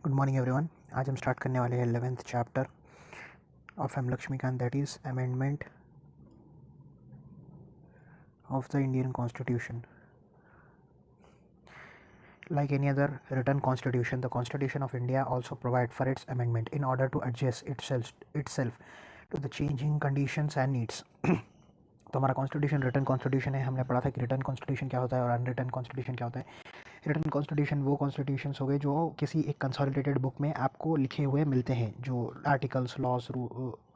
Good morning everyone. आज हम start करने वाले हैं 11th chapter of M Laxmikanth, that is amendment of the Indian constitution. Like any other written constitution, the Constitution of India also provide for its amendment in order to adjust itself to the changing conditions and needs. तो हमारा constitution written constitution है. हमने पढ़ा था कि written constitution क्या होता है और अनरिटन कॉन्स्टिट्यूशन क्या होता है. रिटन कॉन्स्टिट्यूशन वो कॉन्स्टिट्यूशंस हो गए जो किसी एक कंसोलिडेटेड बुक में आपको लिखे हुए मिलते हैं. जो आर्टिकल्स, लॉज,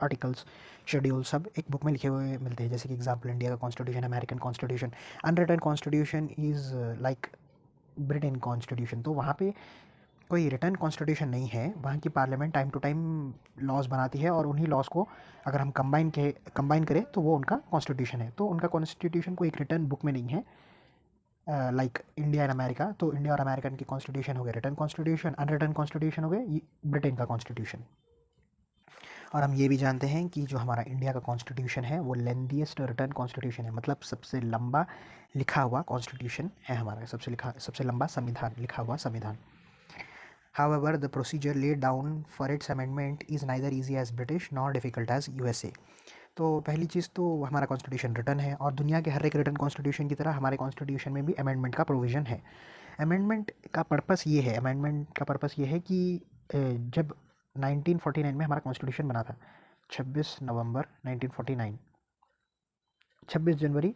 आर्टिकल्स, शेड्यूल सब एक बुक में लिखे हुए मिलते हैं. जैसे कि एग्जांपल इंडिया का constitution, American constitution. Unwritten constitution is like Britain constitution. तो वहाँ पे कोई रिटर्न कॉन्स्टिट्यूशन नहीं है. वहाँ की parliament time to time laws बनाती है और उन्हीं लॉज को अगर हम कंबाइन करें तो वो उनका कॉन्स्टिट्यूशन है. तो उनका कॉन्स्टिट्यूशन कोई एक रिटर्न बुक में नहीं है लाइक इंडिया एंड अमेरिका. तो इंडिया और अमेरिकन की कॉन्स्टिट्यूशन हो गए रिटर्न कॉन्स्टिट्यूशन. अनरिटर्न कॉन्स्टिट्यूशन हो गए ब्रिटेन का कॉन्स्टिट्यूशन. और हम ये भी जानते हैं कि जो हमारा इंडिया का कॉन्स्टिट्यूशन है वो लेंथीएस्ट रिटर्न कॉन्स्टिट्यूशन है. मतलब सबसे लंबा लिखा हुआ कॉन्स्टिट्यूशन है हमारा. सबसे लंबा संविधान, लिखा हुआ संविधान. However, the procedure laid down for its amendment is neither easy as British nor difficult as USA. तो पहली चीज़ तो हमारा कॉन्स्टिट्यूशन रिटर्न है और दुनिया के हर एक रिटर्न कॉन्स्टिट्यूशन की तरह हमारे कॉन्स्टिट्यूशन में भी अमेंडमेंट का प्रोविज़न है. अमेंडमेंट का पर्पस ये है कि जब 1949 में हमारा कॉन्स्टिट्यूशन बना था, 26 नवंबर 1949, 26 जनवरी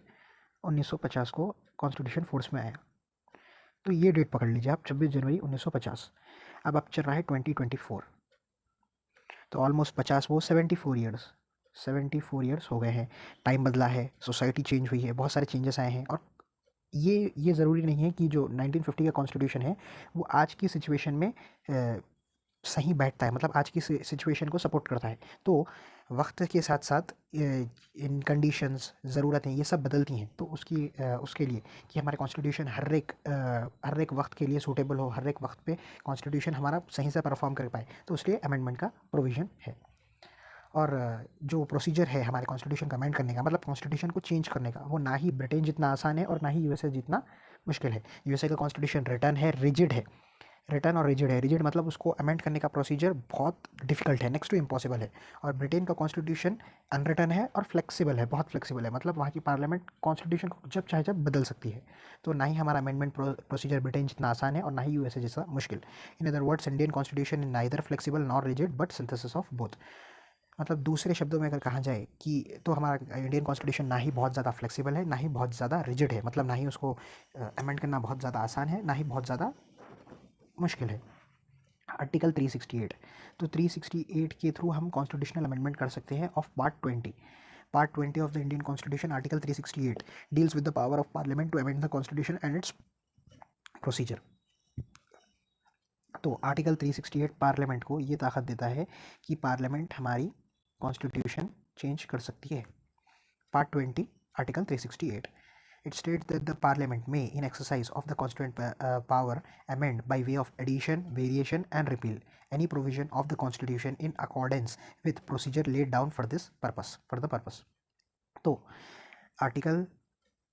1950 को कॉन्स्टिट्यूशन फोर्स में आया. तो ये डेट पकड़ लीजिए आप, 26 जनवरी 1950. अब चल रहा है 2024. तो ऑलमोस्ट 50 वो 74 ईयर्स हो गए हैं. टाइम बदला है, सोसाइटी चेंज हुई है, बहुत सारे चेंजेस आए हैं. और ये ज़रूरी नहीं है कि जो 1950 का कॉन्स्टिट्यूशन है वो आज की सिचुएशन में सही बैठता है, मतलब आज की सिचुएशन को सपोर्ट करता है. तो वक्त के साथ साथ इन कंडीशंस, ज़रूरतें, ये सब बदलती हैं. तो उसके लिए कि हमारे कॉन्स्टिट्यूशन हर एक वक्त के लिए सूटेबल हो, हर एक वक्त पे कॉन्स्टिट्यूशन हमारा सही से परफॉर्म कर पाए, तो उसके लिए अमेंडमेंट का प्रोविज़न है. और जो प्रोसीजर है हमारे कॉन्स्टिट्यूशन का अमेंड करने का, मतलब कॉन्स्टिट्यूशन को चेंज करने का, वो ना ही ब्रिटेन जितना आसान है और ना ही यूएसए जितना मुश्किल है. यूएसए का कॉन्स्टिट्यूशन रिटर्न है, रिजिड है. रिटर्न और रिजिड है. रिजिड मतलब उसको अमेंड करने का प्रोसीजर बहुत डिफिकल्ट है, नेक्स्ट टू इम्पॉसिबल है. और ब्रिटेन का कॉन्स्टिट्यूशन अनरिटन है और फ्लेक्सिबल है, बहुत फ्लेक्सिबल है. मतलब वहाँ की पार्लियामेंट कॉन्स्टिट्यूशन को जब चाहे जब बदल सकती है. तो ना ही हमारा अमेंडमेंट प्रोसीजर ब्रिटेन जितना आसान है और ना ही यूएसए जैसा मुश्किल. In other words, Indian constitution is neither flexible nor rigid but synthesis of both. मतलब दूसरे शब्दों में अगर कहा जाए कि तो हमारा इंडियन कॉन्स्टिट्यूशन ना ही बहुत ज़्यादा फ्लेक्सिबल है, ना ही बहुत ज़्यादा रिजिड है. मतलब ना ही उसको अमेंड करना बहुत ज़्यादा आसान है, ना ही बहुत ज़्यादा मुश्किल है. आर्टिकल 368. तो 368 के थ्रू हम कॉन्स्टिट्यूशनल अमेंडमेंट कर सकते हैं of part 20 of the Indian constitution. Article 368 deals with the power of parliament to amend the constitution and its procedure. तो आर्टिकल 368 पार्लियामेंट को ये ताकत देता है कि पार्लियामेंट हमारी कॉन्स्टिट्यूशन चेंज कर सकती है. Part 20 article 368. It states that the Parliament may, in exercise of the constituent power, amend by way of addition, variation, and repeal any provision of the Constitution in accordance with procedure laid down for this purpose. तो article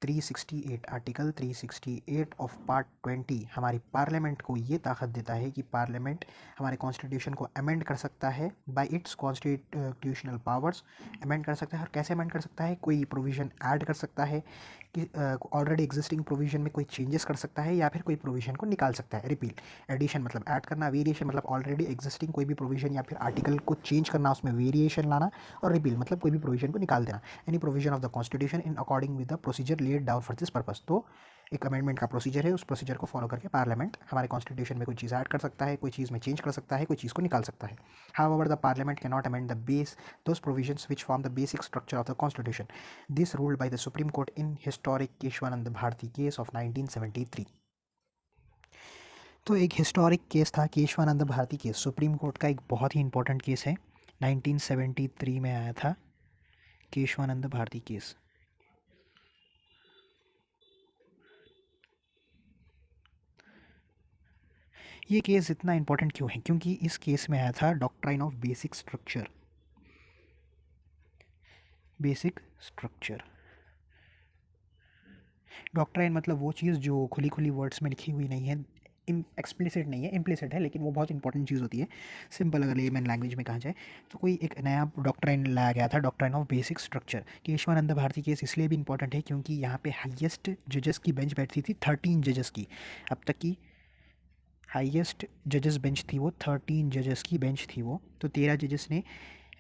368 of part 20 हमारी parliament को ये ताकत देता है कि parliament हमारे constitution को अमेंड कर सकता है bye it's constitutional powers. Amend कर सकता है. और कैसे अमेंड कर सकता है? कोई प्रोविज़न ऐड कर सकता है कि ऑलरेडी एग्जिस्टिंग प्रोविज़न में कोई चेंजेस कर सकता है, या फिर कोई प्रोविज़न को निकाल सकता है. रिपील, एडिशन मतलब ऐड करना, वेरिएशन मतलब ऑलरेडी एग्जिस्टिंग कोई भी प्रोविज़न या फिर आर्टिकल को चेंज करना, उसमें वेरिएशन लाना. और रिपील मतलब कोई भी प्रोविज़न को निकाल देना. Any provision of the constitution in according with the procedure laid down for this purpose. तो एक अमेंडमेंट का प्रोसीजर है, उस प्रोसीजर को फॉलो करके पार्लियामेंट हमारे कॉन्स्टिट्यूशन में कोई चीज़ ऐड कर सकता है, कोई चीज़ में चेंज कर सकता है, कोई चीज़ को निकाल सकता है. However, the Parliament cannot amend those provisions which form the basic structure of the Constitution. This ruled by the Supreme Court in historic Kesavananda Bharati case of 1973. तो एक हिस्टोरिक केस था Kesavananda Bharati case. Supreme Court का एक बहुत ही इंपॉर्टेंट केस है. 1973 में आया था केशवानंद भारती केस. ये केस इतना इंपॉर्टेंट क्यों है? क्योंकि इस केस में आया था doctrine of basic structure. Doctrine मतलब वो चीज़ जो खुली खुली वर्ड्स में लिखी हुई नहीं है, एक्सप्लिसिट नहीं है, इम्प्लिसिट है, लेकिन वो बहुत इंपॉर्टेंट चीज़ होती है। सिंपल अगर लेमन लैंग्वेज में कहा जाए तो कोई एक नया डॉक्ट्राइन लाया गया था, doctrine of basic structure. Kesavananda Bharati case इसलिए भी इंपॉर्टेंट है क्योंकि यहाँ पे हाईएस्ट जजेस की बेंच बैठती थी 13 जजेस की। अब तक की हाईएस्ट जजेस बेंच थी वो 13 जजेस की बेंच थी वो। तो 13 जजेस ने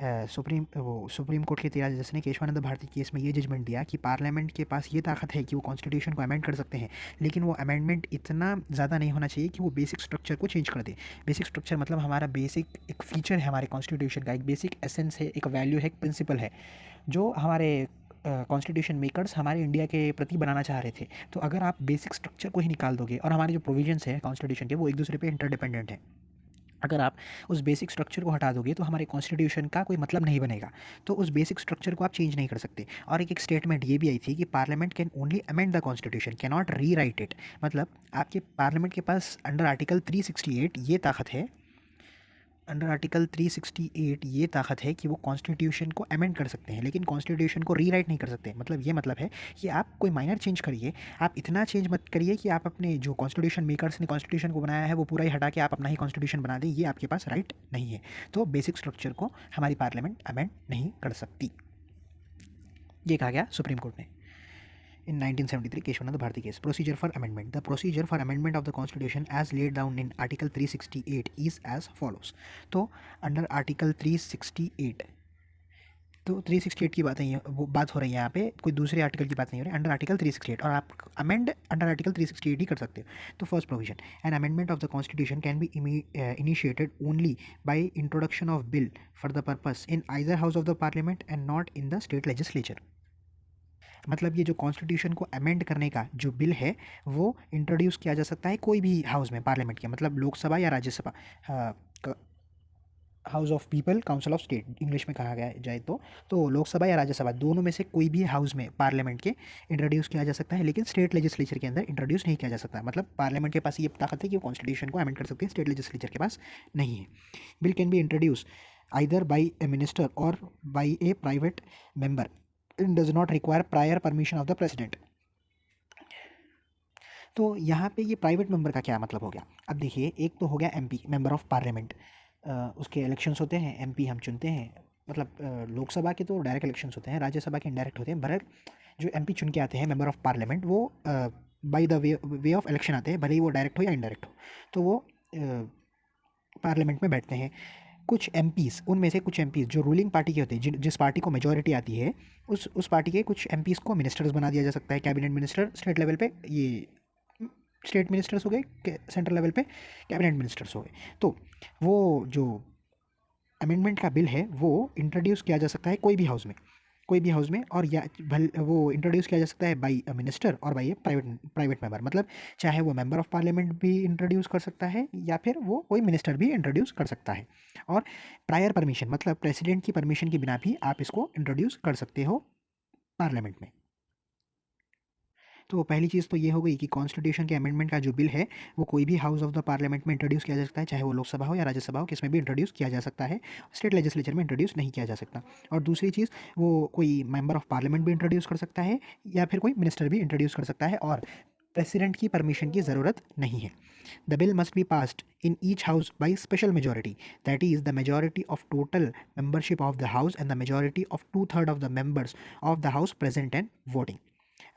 सुप्रीम कोर्ट के 13 जजेस ने केशवानंद भारती केस में ये जजमेंट दिया कि पार्लियामेंट के पास ये ताकत है कि वो कॉन्स्टिट्यूशन को अमेंड कर सकते हैं, लेकिन वो अमेंडमेंट इतना ज़्यादा नहीं होना चाहिए कि वो बेसिक स्ट्रक्चर को चेंज कर दे। बेसिक स्ट्रक्चर मतलब हमारा बेसिक एक फीचर है हमारे कॉन्स्टिट्यूशन का, एक बेसिक एसेंस है, एक वैल्यू है, एक प्रिंसिपल है जो हमारे कॉन्स्टिट्यूशन मेकर्स हमारे इंडिया के प्रति बनाना चाह रहे थे। तो अगर आप बेसिक स्ट्रक्चर को ही निकाल दोगे और हमारे जो प्रोविजंस है कॉन्स्टिट्यूशन के वो एक दूसरे पे इंटरडिपेंडेंट हैं, अगर आप उस बेसिक स्ट्रक्चर को हटा दोगे तो हमारे कॉन्स्टिट्यूशन का कोई मतलब नहीं बनेगा। तो उस बेसिक स्ट्रक्चर को आप चेंज नहीं कर सकते। और एक स्टेटमेंट ये भी आई थी कि parliament can only amend the constitution, can not री राइट इट। मतलब आपके पार्लियामेंट के पास अंडर आर्टिकल 368 ये ताकत है, अंडर आर्टिकल 368 ये ताकत है कि वो कॉन्स्टिट्यूशन को अमेंड कर सकते हैं, लेकिन कॉन्स्टिट्यूशन को रीराइट नहीं कर सकते। मतलब ये मतलब है कि आप कोई माइनर चेंज करिए, आप इतना चेंज मत करिए कि आप अपने जो कॉन्स्टिट्यूशन मेकर्स ने कॉन्स्टिट्यूशन को बनाया है वो पूरा ही हटा के आप अपना ही कॉन्स्टिट्यूशन बना दें, ये आपके पास राइट नहीं है। तो बेसिक स्ट्रक्चर को हमारी पार्लियामेंट अमेंड नहीं कर सकती, ये कहा गया सुप्रीम कोर्ट ने। In 1973, Keshwanand Bharati case. Procedure for amendment. The procedure for amendment of the Constitution as laid down in Article 368 is as follows. तो under Article 368, तो 368 की बात है, वो बात हो रही है यहाँ पे, कोई दूसरे आर्टिकल की बात नहीं हो रही, अंडर आर्टिकल 368, और आप अमेंड अंडर आर्टिकल 368 ही कर सकते हो। तो first provision, an amendment of the constitution can be initiated only by introduction of bill for the purpose in either house of the parliament and not in the state legislature. मतलब ये जो constitution को amend करने का जो bill है वो introduce किया जा सकता है कोई भी हाउस में, पार्लियामेंट के, मतलब लोकसभा या Rajya Sabha, house of people, council of state English में कहा गया जाए तो लोकसभा या राज्यसभा दोनों में से कोई भी हाउस में पार्लियामेंट के इंट्रोड्यूस किया जा सकता है, लेकिन स्टेट लेजिस्लेचर के अंदर इंट्रोड्यूस नहीं किया जा सकता। मतलब पार्लियामेंट के पास ये ताकत है कि वो कॉन्स्टिट्यूशन को अमेंड कर सकते हैं, स्टेट लेजिस्लेचर के पास नहीं है। Bill can be introduce either by a minister or by a private member and does not require prior permission of the president। तो यहाँ पे ये प्राइवेट मेंबर का क्या मतलब हो गया? अब देखिए, एक तो हो गया एमपी, मेंबर ऑफ पार्लियामेंट, उसके इलेक्शंस होते हैं, एमपी हम चुनते हैं, मतलब लोकसभा के तो डायरेक्ट इलेक्शंस होते हैं, राज्यसभा के इनडायरेक्ट होते हैं, बहरहाल जो एमपी चुन के आते हैं मेंबर ऑफ पार्लियामेंट वो by the way of election आते हैं, भले ही वो डायरेक्ट हो या इनडायरेक्ट हो, तो वो पार्लियामेंट में बैठते हैं। कुछ एमपीज़, उनमें से कुछ एमपीज़ जो रूलिंग पार्टी के होते हैं, जिस पार्टी को मेजॉरिटी आती है, उस पार्टी के कुछ एमपीज़ को मिनिस्टर्स बना दिया जा सकता है, कैबिनेट मिनिस्टर स्टेट लेवल पे, ये स्टेट मिनिस्टर्स हो गए, सेंट्रल लेवल पे कैबिनेट मिनिस्टर्स हो गए। तो वो जो अमेंडमेंट का बिल है वो इंट्रोड्यूस किया जा सकता है कोई भी हाउस में, कोई भी हाउस में, और या वो इंट्रोड्यूस किया जा सकता है by a minister or by a private member. मतलब चाहे वो मेंबर ऑफ पार्लियामेंट भी इंट्रोड्यूस कर सकता है या फिर वो कोई मिनिस्टर भी इंट्रोड्यूस कर सकता है। और प्रायर परमिशन मतलब प्रेसिडेंट की परमिशन के बिना भी आप इसको इंट्रोड्यूस कर सकते हो पार्लियामेंट में। तो पहली चीज़ तो ये हो गई कि कॉन्स्टिट्यूशन के अमेंडमेंट का जो बिल है वो कोई भी हाउस ऑफ द पार्लियामेंट में इंट्रोड्यूस किया जा सकता है, चाहे वो लोकसभा हो या राज्यसभा हो, किसमें भी इंट्रोड्यूस किया जा सकता है, स्टेट लेजिस्लेचर में इंट्रोड्यूस नहीं किया जा सकता। और दूसरी चीज़, वो कोई मेंबर ऑफ पार्लियामेंट भी इंट्रोड्यूस कर सकता है या फिर कोई मिनिस्टर भी इंट्रोड्यूस कर सकता है, और प्रेसिडेंट की परमिशन की ज़रूरत नहीं है। The bill must be passed in each house by special majority, that is the majority of total membership of the house and the majority of 2/3 of the members of the house present and voting.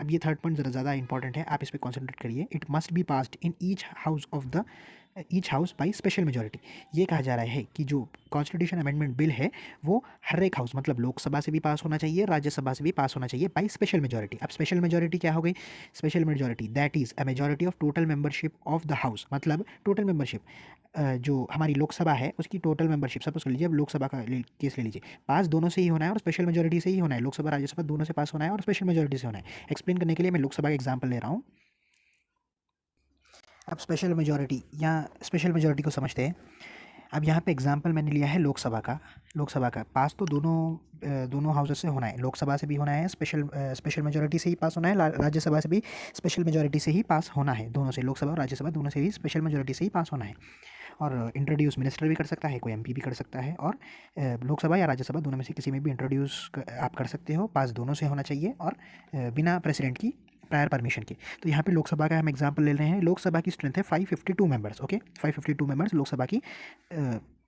अब ये third point ज़्यादा important है, आप इस पर concentrate करिए। It must be passed in each house by special majority. ये कहा जा रहा है कि जो कॉन्स्टिट्यूशन अमेंडमेंट बिल है वो हर एक हाउस, मतलब लोकसभा से भी पास होना चाहिए, राज्यसभा से भी पास होना चाहिए बाई स्पेशल मेजॉरिटी। अब स्पेशल मेजॉरिटी क्या हो गई? Special majority that is a majority of total membership of the house, मतलब टोटल मेंबरशिप जो हमारी लोकसभा है उसकी टोटल मेंबरशिप, सपोज कर लीजिए, अब लोकसभा का केस ले लीजिए, पास दोनों से ही होना है और स्पेशल मेजॉरिटी से ही होना है, लोकसभा राज्यसभा दोनों से पास होना है और स्पेशल मेजॉरिटी से होना है। एक्सप्लेन करने के लिए मैं लोकसभा का एग्जाम्पल ले रहा हूँ। अब स्पेशल मेजॉरिटी को समझते हैं। अब यहाँ पे एग्जांपल मैंने लिया है लोकसभा का पास तो दोनों हाउसेस से होना है, लोकसभा से भी होना है, स्पेशल मेजॉरिटी से ही पास होना है, राज्यसभा से भी स्पेशल मेजॉरिटी से ही पास होना है, दोनों से, लोकसभा और राज्यसभा दोनों से ही स्पेशल मेजॉरिटी से ही पास होना है। और इंट्रोड्यूस मिनिस्टर भी कर सकता है, कोई एमपी भी कर सकता है, और लोकसभा या राज्यसभा दोनों में से किसी में भी इंट्रोड्यूस आप कर सकते हो, पास दोनों से होना चाहिए और बिना प्रेसिडेंट की प्रायर परमिशन के। तो यहाँ पे लोकसभा का हम एग्जांपल ले रहे हैं, लोकसभा की स्ट्रेंथ है 552 मेंबर्स, ओके 552 मेंबर्स लोकसभा की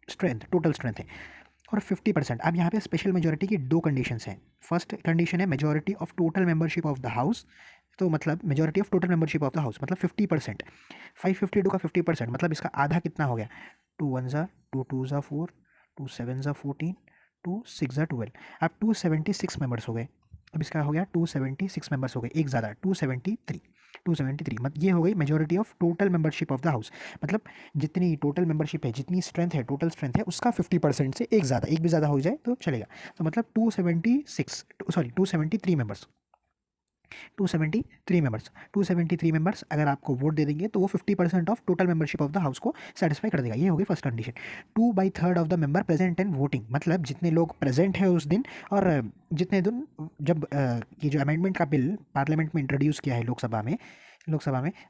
स्ट्रेंथ, टोटल स्ट्रेंथ है। और 50%, अब यहाँ पे स्पेशल मेजोरिटी की दो कंडीशंस हैं। फर्स्ट कंडीशन है majority of total membership of the house, तो मतलब majority of total membership of the house मतलब 50%। 552 का 50% मतलब इसका आधा कितना हो गया, 2 1 ज़ा 2 2 ज़ा 4 2 7 ज़ा 14 2 6 ज़ा 12, अब 276 मेंबर्स हो गए। अब इसका हो गया 276 मेंबर्स हो गए, एक ज़्यादा 273 मतलब ये हो गई majority of total membership of the house. मतलब जितनी टोटल मेंबरशिप है, जितनी स्ट्रेंथ है, टोटल स्ट्रेंथ है, उसका 50% से एक ज़्यादा, एक भी ज़्यादा हो जाए तो चलेगा। तो मतलब 273 मेंबर्स, 273 मेंबर्स अगर आपको वोट दे देंगे तो वो 50% of total membership of the house को सेटिस्फाई कर देगा। ये हो गई first condition. 2/3 of the member present and voting, मतलब जितने लोग प्रेजेंट है उस दिन, और जितने दिन जब ये जो अमेंडमेंट का बिल पार्लियामेंट में इंट्रोड्यूस किया है लोकसभा में,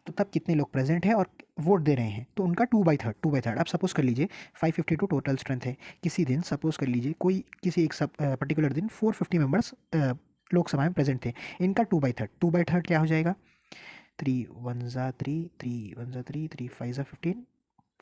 तो तब कितने लोग प्रेजेंट है और वोट दे रहे हैं, तो उनका 2/3। अब सपोज कर लीजिए 552 टोटल स्ट्रेंथ है, किसी दिन सपोज कर लीजिए कोई किसी एक पर्टिकुलर दिन 450 मेंबर्स लोकसभा में प्रेजेंट थे, इनका 2/3 क्या हो जाएगा, 3 1 ज़ा 3 3 1 ज़ा 3 3 5 ज़ा 15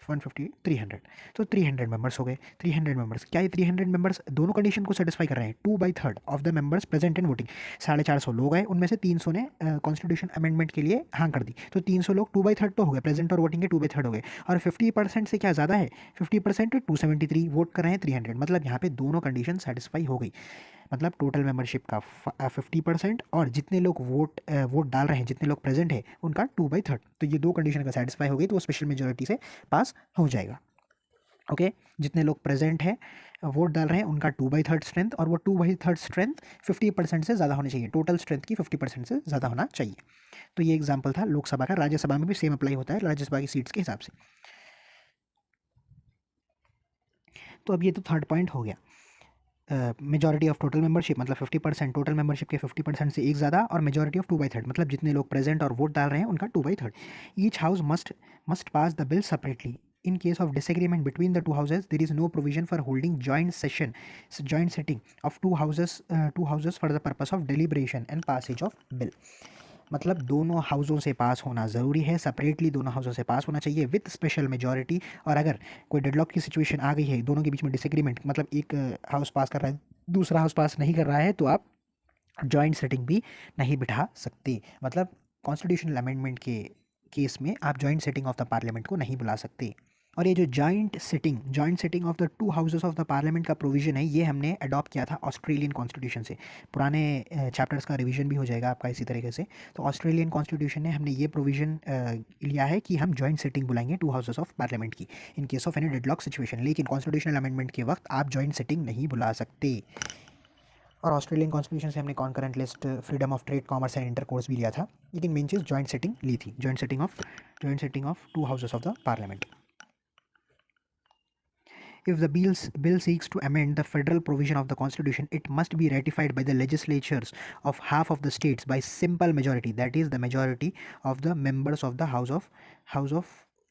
150 300, तो 300 मेंबर्स हो गए। 300 मेंबर्स क्या, ये 300 मेंबर्स दोनों कंडीशन को सेटिस्फाई कर रहे हैं। 2/3 of the members present and voting, 450 लोग आए, उनमें से 300 ने कॉन्स्टिट्यूशन अमेंडमेंट के लिए हाँ कर दी, तो 300 लोग 2/3 तो हो गए, प्रेजेंट और वोटिंग के 2/3 हो गए। और 50% से क्या ज़्यादा है, 50% 273 वोट कर रहे हैं 300, मतलब यहाँ पे दोनों कंडीशन सेटिस्फाई हो गई। मतलब टोटल मेंबरशिप का 50% और जितने लोग वोट डाल रहे हैं, जितने लोग प्रेजेंट है, उनका 2/3, तो ये दो कंडीशन का सेटिस्फाई हो गई तो वो स्पेशल मेजोरिटी से पास हो जाएगा। ओके, जितने लोग प्रेजेंट हैं वोट डाल रहे हैं उनका 2/3 स्ट्रेंथ, और वो 2/3 स्ट्रेंथ 50% से ज़्यादा होनी चाहिए, टोटल स्ट्रेंथ की 50% से ज़्यादा होना चाहिए। तो ये एग्जाम्पल था लोकसभा का। राज्यसभा में भी सेम अप्लाई होता है राज्यसभा की सीट्स के हिसाब से। तो अब ये तो थर्ड पॉइंट हो गया, मेजॉरिटी ऑफ टोटल मेंबरशिप मतलब 50%, टोटल मेंबरशिप के 50% से एक ज़्यादा, और मेजॉरिटी ऑफ 2/3 मतलब जितने लोग प्रेजेंट और वोट डाल रहे हैं उनका 2/3। Each house must pass the bill separately. In case of disagreement between the two houses, there is no provision for holding joint sitting of two houses for the purpose of deliberation and passage of bill. मतलब दोनों हाउसों से पास होना ज़रूरी है, separately दोनों हाउसों से पास होना चाहिए विथ स्पेशल मेजॉरिटी। और अगर कोई डेडलॉक की सिचुएशन आ गई है, दोनों के बीच में डिसएग्रीमेंट, मतलब एक हाउस पास कर रहा है, दूसरा हाउस पास नहीं कर रहा है, तो आप जॉइंट सेटिंग भी नहीं बिठा सकते। मतलब कॉन्स्टिट्यूशनल अमेंडमेंट के केस में आप joint sitting of the parliament को नहीं बुला सकते। और ये जो joint sitting of the two houses of the parliament का प्रोविज़न है, ये हमने अडॉप्ट किया था ऑस्ट्रेलियन कॉन्स्टिट्यूशन से। पुराने चैप्टर्स का रिवीजन भी हो जाएगा आपका इसी तरीके से। तो ऑस्ट्रेलियन कॉन्स्टिट्यूशन ने हमने ये प्रोविज़न लिया है कि हम जॉइंट सिटिंग बुलाएंगे टू हाउसेस ऑफ पार्लियामेंट की in case of any deadlock situation, लेकिन कॉन्स्टिट्यूशनल अमेंडमेंट के वक्त आप जॉइंट सिटिंग नहीं बुला सकते। और ऑस्ट्रेलियन कॉन्स्टिट्यूशन से हमने concurrent list, freedom of trade, commerce and intercourse भी लिया था, लेकिन मेन चीज़ जॉइंट सिटिंग ली थी, joint sitting of to houses of the parliament. If the bill seeks to amend the federal provision of the Constitution, it must be ratified by the legislatures of half of the states by simple majority, that is the majority of the members of the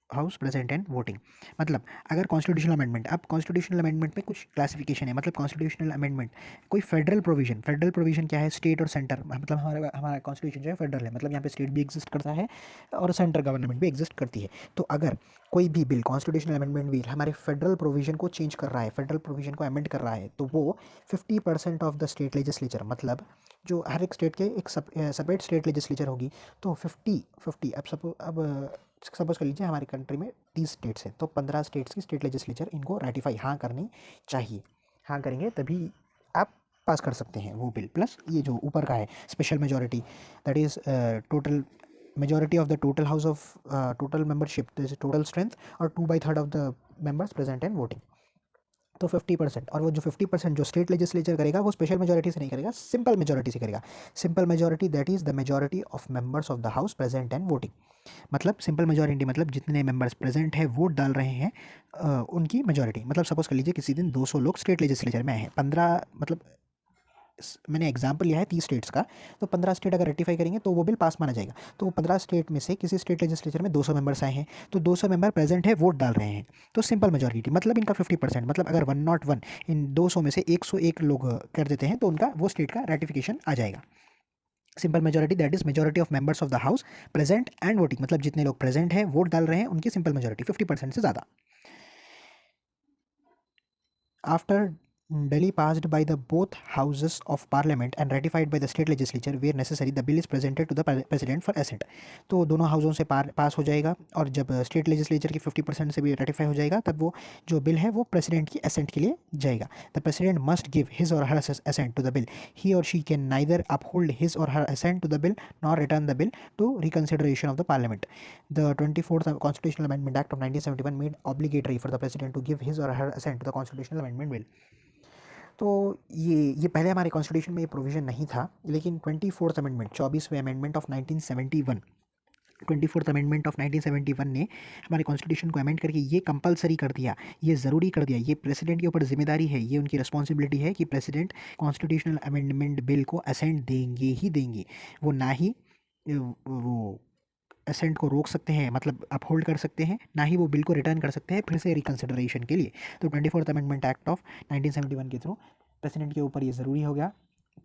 house present and voting. मतलब अगर constitutional amendment, अब constitutional amendment में कुछ classification है, मतलब constitutional amendment कोई federal provision क्या है, स्टेट और सेंटर, मतलब हमारा कॉन्स्टिट्यूशन जो है फेडरल है, मतलब यहाँ पे स्टेट भी एग्जिस्ट करता है और सेंट्रल गवर्नमेंट भी एग्जिस्ट करती है। तो अगर कोई भी बिल, कॉन्स्टिट्यूशनल अमेंडमेंट बिल हमारे फेडरल प्रोविजन को चेंज कर रहा है, फेडरल प्रोविजन को अमेंड कर रहा है, तो वो 50% ऑफ द स्टेट लेजिस्लेचर, मतलब जो हर एक स्टेट के एक सेपरेट स्टेट लेजिस्लेचर होगी, तो 50 अब सपोज कर लीजिए हमारी कंट्री में 30 स्टेट्स हैं, तो 15 स्टेट्स की स्टेट लेजिस्लेचर इनको रेटिफाई हाँ करनी चाहिए, हाँ करेंगे तभी आप पास कर सकते हैं वो बिल। प्लस ये जो ऊपर का है special majority, that is total majority of the total house of total membership, total strength, और 2/3 of the members present and voting, तो 50%। और वो जो 50% जो स्टेट लेजिस्लेचर करेगा वो स्पेशल मेजॉरिटी से नहीं करेगा, सिंपल मेजॉरिटी से करेगा। Simple majority that is the majority of members of the house present and voting. मतलब सिंपल मेजॉरिटी मतलब जितने मेंबर्स प्रेजेंट है वोट डाल रहे हैं उनकी मेजॉरिटी। मतलब सपोज कर लीजिए किसी दिन 200 लोग स्टेट लेजिस्लेचर में आए हैं, 15 मतलब मैंने एग्जाम्पल लिया है 30 स्टेट्स का, तो 15 स्टेट अगर रेटिफाई करेंगे तो वो बिल पास माना जाएगा। तो 15 स्टेट में से किसी स्टेट लेजिस्लेचर में 200 मेंबर्स आए हैं, तो 200 मेंबर प्रेजेंट है, वोट डाल रहे हैं, तो सिंपल मेजॉरिटी मतलब इनका 50%, मतलब अगर 101 इन 200 में से 101 लोग कर देते हैं तो उनका वो स्टेट का रेटिफिकेशन आ जाएगा। Simple majority that is majority of members of the house present and voting, मतलब जितने लोग प्रेजेंट हैं वोट डाल रहे हैं उनकी सिंपल मेजोरिटी 50% से ज़्यादा। After Delhi passed by the both houses of parliament and ratified by the state legislature where necessary, the bill is presented to the president for assent। तो दोनों हाउसों से पास हो जाएगा और जब स्टेट लेजिस्लेचर की 50% से भी रेटिफाई हो जाएगा तब वो जो बिल है वो प्रेसिडेंट की असेंट के लिए जाएगा। The president must give his or her assent to the bill. He or she can neither uphold his or her assent to the bill nor return the bill to reconsideration of the parliament. The 24th Constitutional Amendment Act of 1971 made obligatory for the president to give his or her assent to the constitutional amendment bill। तो ये पहले हमारे constitution में ये provision नहीं था, लेकिन 24th amendment 24वें amendment of 1971 24th amendment of 1971 ने हमारे कॉन्स्टिट्यूशन को अमेंड करके ये कंपलसरी कर दिया, ये ज़रूरी कर दिया, ये प्रेसिडेंट के ऊपर जिम्मेदारी है, ये उनकी रिस्पॉन्सिबिलिटी है कि प्रेसिडेंट कॉन्स्टिट्यूशनल अमेंडमेंट बिल को असेंट देंगे ही देंगे। वो ना ही वो असेंट को रोक सकते हैं, मतलब अपहोल्ड कर सकते हैं, ना ही वो बिल को रिटर्न कर सकते हैं फिर से रिकन्सिडरेशन के लिए। तो 24th अमेंडमेंट एक्ट ऑफ 1971 के थ्रू प्रेसिडेंट के ऊपर ये ज़रूरी हो गया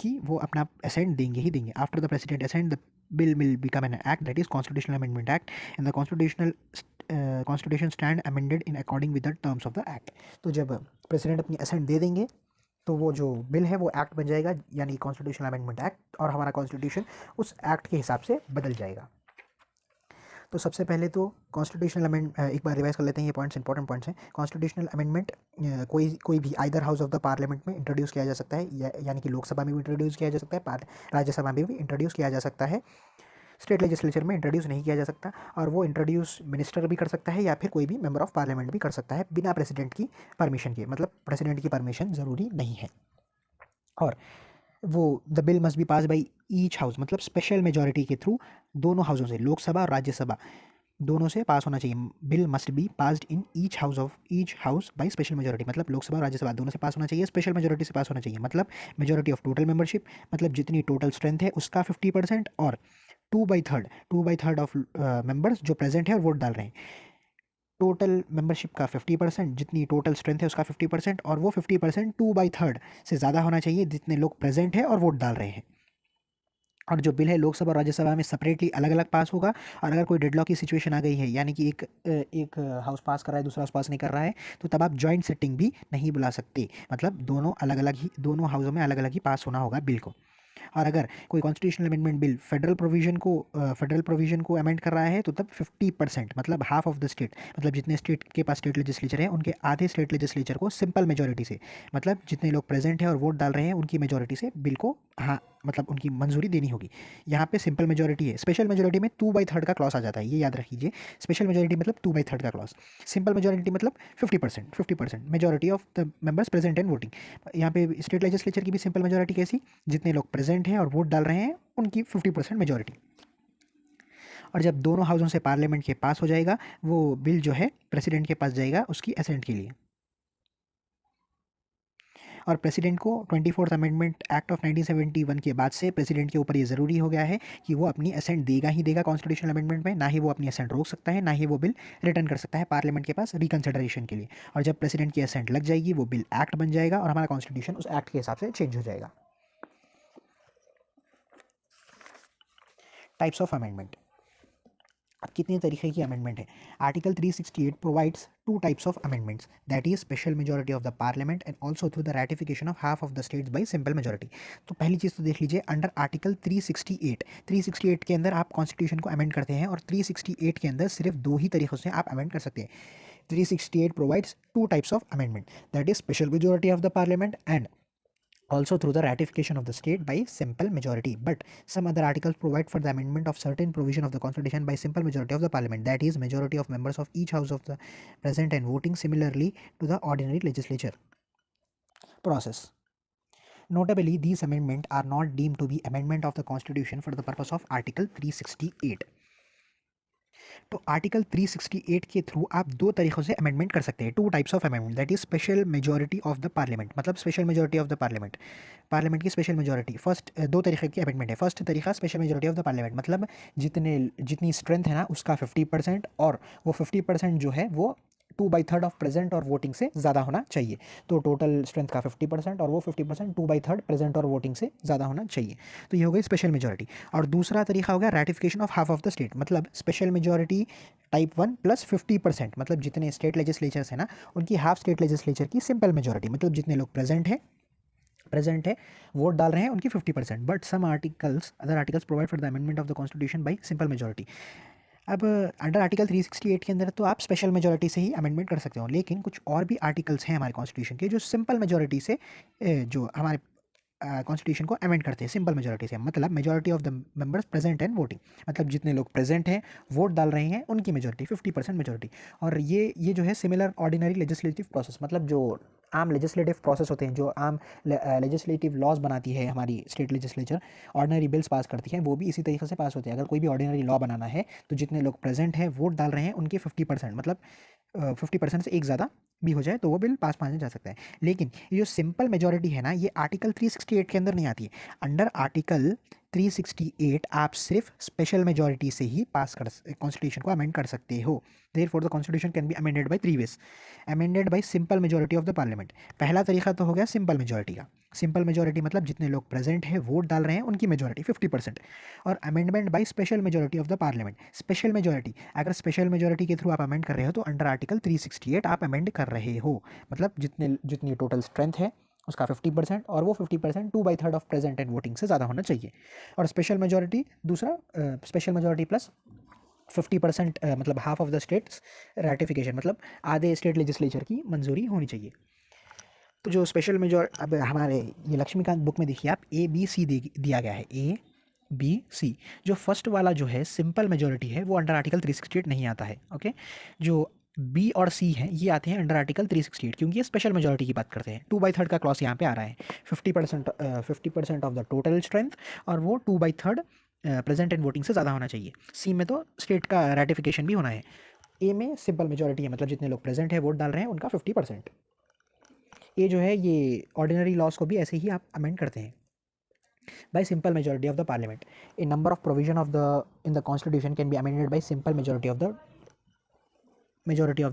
कि वो अपना असेंट देंगे ही देंगे। After the president assent the bill will become an act that is constitutional amendment act and the constitution stand amended in according with the terms of the act. तो जब प्रेसिडेंट अपनी असेंट दे देंगे तो वो जो बिल है वो act बन जाएगा, यानी कॉन्स्टिट्यूशनल अमेंडमेंट एक्ट, और हमारा कॉन्स्टिट्यूशन उस एक्ट के हिसाब से बदल जाएगा। तो सबसे पहले तो कॉन्स्टिट्यूशनल अमेंड एक बार रिवाइज कर लेते हैं, ये पॉइंट्स इंपॉर्टेंट पॉइंट्स हैं। कॉन्स्टिट्यूशनल अमेंडमेंट कोई भी either house of the parliament में इंट्रोड्यूस किया जा सकता है, यानी कि लोकसभा में भी इंट्रोड्यूस किया जा सकता है, राज्यसभा में भी इंट्रोड्यूस किया जा सकता है, स्टेट लेजिस्लेचर में इंट्रोड्यूस नहीं किया जा सकता। और वो इंट्रोड्यूस मिनिस्टर भी कर सकता है या फिर कोई भी मेंबर ऑफ पार्लियामेंट भी कर सकता है बिना प्रेसिडेंट की परमिशन के, मतलब प्रेसिडेंट की परमिशन ज़रूरी नहीं है। और वो the bill must be pass by each house, मतलब स्पेशल मेजॉरिटी के थ्रू दोनों हाउसों से, लोकसभा और राज्यसभा दोनों से पास होना चाहिए। Bill must be passed in each house by special majority, मतलब लोकसभा और राज्यसभा दोनों से पास होना चाहिए, स्पेशल मेजॉरिटी से पास होना चाहिए, मतलब मेजॉरिटी ऑफ टोटल मेंबरशिप, मतलब जितनी टोटल स्ट्रेंथ है उसका 50%, और 2/3 ऑफ मेंबर्स जो प्रेजेंट है और वोट डाल रहे हैं। टोटल मेंबरशिप का 50%, जितनी टोटल स्ट्रेंथ है उसका 50%, और वो 50% 2/3 से ज़्यादा होना चाहिए जितने लोग प्रेजेंट है और वोट डाल रहे हैं। और जो बिल है लोकसभा और राज्यसभा में सेपरेटली अलग अलग पास होगा। और अगर कोई डेडलॉक की सिचुएशन आ गई है, यानी कि एक हाउस पास कर रहा है दूसरा हाउस पास नहीं कर रहा है, तो तब आप जॉइंट सिटिंग भी नहीं बुला सकते, मतलब दोनों हाउसों में अलग अलग ही पास होना होगा बिल को। और अगर कोई constitutional amendment bill federal provision को अमेंड कर रहा है तो तब 50%, मतलब हाफ ऑफ द स्टेट, मतलब जितने स्टेट के पास स्टेट लेजिस्लेचर है उनके आधे स्टेट लेजिस्लेचर को सिंपल मेजोरिटी से, मतलब जितने लोग प्रेजेंट हैं और वोट डाल रहे हैं उनकी मेजोरिटी से बिल को, हाँ मतलब उनकी मंजूरी देनी होगी। यहाँ पे सिंपल मेजोरिटी है, स्पेशल मेजोरिटी में 2/3 का क्लॉज आ जाता है, ये याद रखिए। स्पेशल मेजोरिटी मतलब 2/3 का क्लॉज, सिंपल मेजोरिटी मतलब 50% majority of the members present and voting. यहाँ पे स्टेट लेजिस्लेचर की भी सिंपल मेजोरिटी कैसी, जितने लोग प्रेजेंट हैं और वोट डाल रहे हैं उनकी 50% मेजोरिटी। और जब दोनों हाउसों से पार्लियामेंट के पास हो जाएगा वो बिल जो है प्रेसिडेंट के पास जाएगा उसकी असेंट के लिए। और प्रेसिडेंट को 24th अमेंडमेंट एक्ट ऑफ 1971 के बाद से प्रेसिडेंट के ऊपर ये ज़रूरी हो गया है कि वो अपनी असेंट देगा ही देगा कॉन्स्टिट्यूशनल अमेंडमेंट में, ना ही वो अपनी असेंट रोक सकता है, ना ही वो बिल रिटर्न कर सकता है पार्लियामेंट के पास रिकन्सिडरेशन के लिए। और जब प्रेसिडेंट की असेंट लग जाएगी वो बिल एक्ट बन जाएगा और हमारा कॉन्स्टिट्यूशन उस एक्ट के हिसाब से चेंज हो जाएगा। टाइप्स ऑफ अमेंडमेंट, अब कितने तरीके की अमेंडमेंट है। Article 368 provides 2 types of amendments, that is special majority of the parliament and also through the ratification of half of the states by simple majority. तो पहली चीज़ तो देख लीजिए, अंडर आर्टिकल 368 के अंदर आप कॉन्स्टिट्यूशन को अमेंड करते हैं, और 368 के अंदर सिर्फ 2 ही तरीक़ों से आप अमेंड कर सकते हैं। 368 provides 2 types of amendment, that is special majority of the parliament and also through the ratification of the state by simple majority. But some other articles provide for the amendment of certain provision of the constitution by simple majority of the parliament, that is majority of members of each house of the present and voting similarly to the ordinary legislature process. Notably, these amendments are not deemed to be amendment of the constitution for the purpose of article 368. तो article 368 के through आप 2 तरीक़ों से amendment कर सकते हैं, 2 types of amendment, that is special majority of the parliament, मतलब special majority of the parliament की स्पेशल मेजॉरिटी। फर्स्ट 2 तरीके की अमेंडमेंट है। फर्स्ट तरीका special majority of the parliament, मतलब जितनी स्ट्रेंथ है ना उसका 50%, और वो 50% जो है वो 2/3 ऑफ प्रेजेंट और वोटिंग से ज़्यादा होना चाहिए। तो टोटल स्ट्रेंथ का 50% और वो 50% 2/3 प्रेजेंट और वोटिंग से ज़्यादा होना चाहिए। तो ये हो गई स्पेशल मेजोरिटी। और दूसरा तरीका हो गया ratification of half of the state, मतलब स्पेशल मेजोरिटी टाइप 1 प्लस 50%, मतलब जितने स्टेट लेजिस्लेचर्स हैं ना उनकी हाफ स्टेट लेजिस्लेचर की सिंपल मेजोरिटी, मतलब जितने लोग प्रेजेंट है वोट डाल रहे हैं उनकी 50%। But some articles other articles provide for the amendment of the constitution by simple majority. अब अंडर आर्टिकल 368 के अंदर तो आप स्पेशल मेजोरिटी से ही अमेंडमेंट कर सकते हो, लेकिन कुछ और भी आर्टिकल्स हैं हमारे कॉन्स्टिट्यूशन के जो सिंपल मेजोरिटी से जो हमारे कॉन्स्टिट्यूशन को अमेंड करते हैं सिंपल मेजोरिटी से। मतलब majority of the members present and voting, मतलब जितने लोग प्रेजेंट हैं वोट डाल रहे हैं उनकी मेजोरिटी 50% मेजोरिटी। और ये जो है सिमिलर ऑर्डिनरी लेजिस्लेटिव प्रोसेस, मतलब जो आम लेजिस्लेटिव प्रोसेस होते हैं, जो आम लेजिस्लेटिव लॉज बनाती है हमारी state legislature, ordinary bills pass करती है, वो भी इसी तरीके से पास होते हैं। अगर कोई भी ऑर्डिनरी लॉ बनाना है तो जितने लोग प्रेजेंट हैं वोट डाल रहे हैं उनके 50%, मतलब 50% से एक ज़्यादा भी हो जाए तो वो बिल पास माना जा सकता है। लेकिन ये जो सिंपल मेजोरिटी है ना ये आर्टिकल 368 के अंदर नहीं आती है। अंडर आर्टिकल 368 आप सिर्फ स्पेशल मेजोरिटी से ही पास कर कॉन्स्टिट्यूशन को अमेंड कर सकते हो। Therefore the constitution can be amended by 3 ways. Amended by simple majority of the parliament, पहला तरीका तो हो गया सिंपल मेजोरिटी का। सिंपल मेजोरिटी मतलब जितने लोग प्रेजेंट हैं वोट डाल रहे हैं उनकी मेजोरिटी 50%। और amendment by special majority of the parliament, special majority, अगर स्पेशल मेजोरिटी के थ्रू आप अमेंड कर रहे हो तो अंडर आर्टिकल 368 आप अमेंड कर रहे हो, मतलब जितनी टोटल स्ट्रेंथ है उसका 50% और वो 50% 2/3 ऑफ प्रेजेंट एंड वोटिंग से ज़्यादा होना चाहिए। और स्पेशल मेजोरिटी दूसरा स्पेशल मेजोरिटी प्लस 50% मतलब half of the states ratification, मतलब आधे स्टेट लेजिस्लेचर की मंजूरी होनी चाहिए। तो जो स्पेशल मेजोर अब हमारे ये लक्ष्मीकांत बुक में देखिए आप ABC दिया गया है ABC। जो फर्स्ट वाला जो है सिंपल मेजोरिटी है वो अंडर आर्टिकल 368 नहीं आता है। ओके, जो B और C हैं ये आते हैं अंडर आर्टिकल 368 क्योंकि ये स्पेशल मेजोरिटी की बात करते हैं। 2/3 का क्लॉज यहाँ पे आ रहा है। 50% ऑफ द टोटल स्ट्रेंथ और वो 2/3 प्रेजेंट एंड वोटिंग से ज़्यादा होना चाहिए। C में तो स्टेट का रेटिफिकेशन भी होना है। A में सिंपल मेजोरिटी है, मतलब जितने लोग प्रेजेंट है वोट डाल रहे हैं उनका 50%। ये जो है ये ऑर्डिनरी लॉज को भी ऐसे ही आप अमेंड करते हैं by simple majority of the parliament. A number of provision of the in the constitution can be amended by simple majority of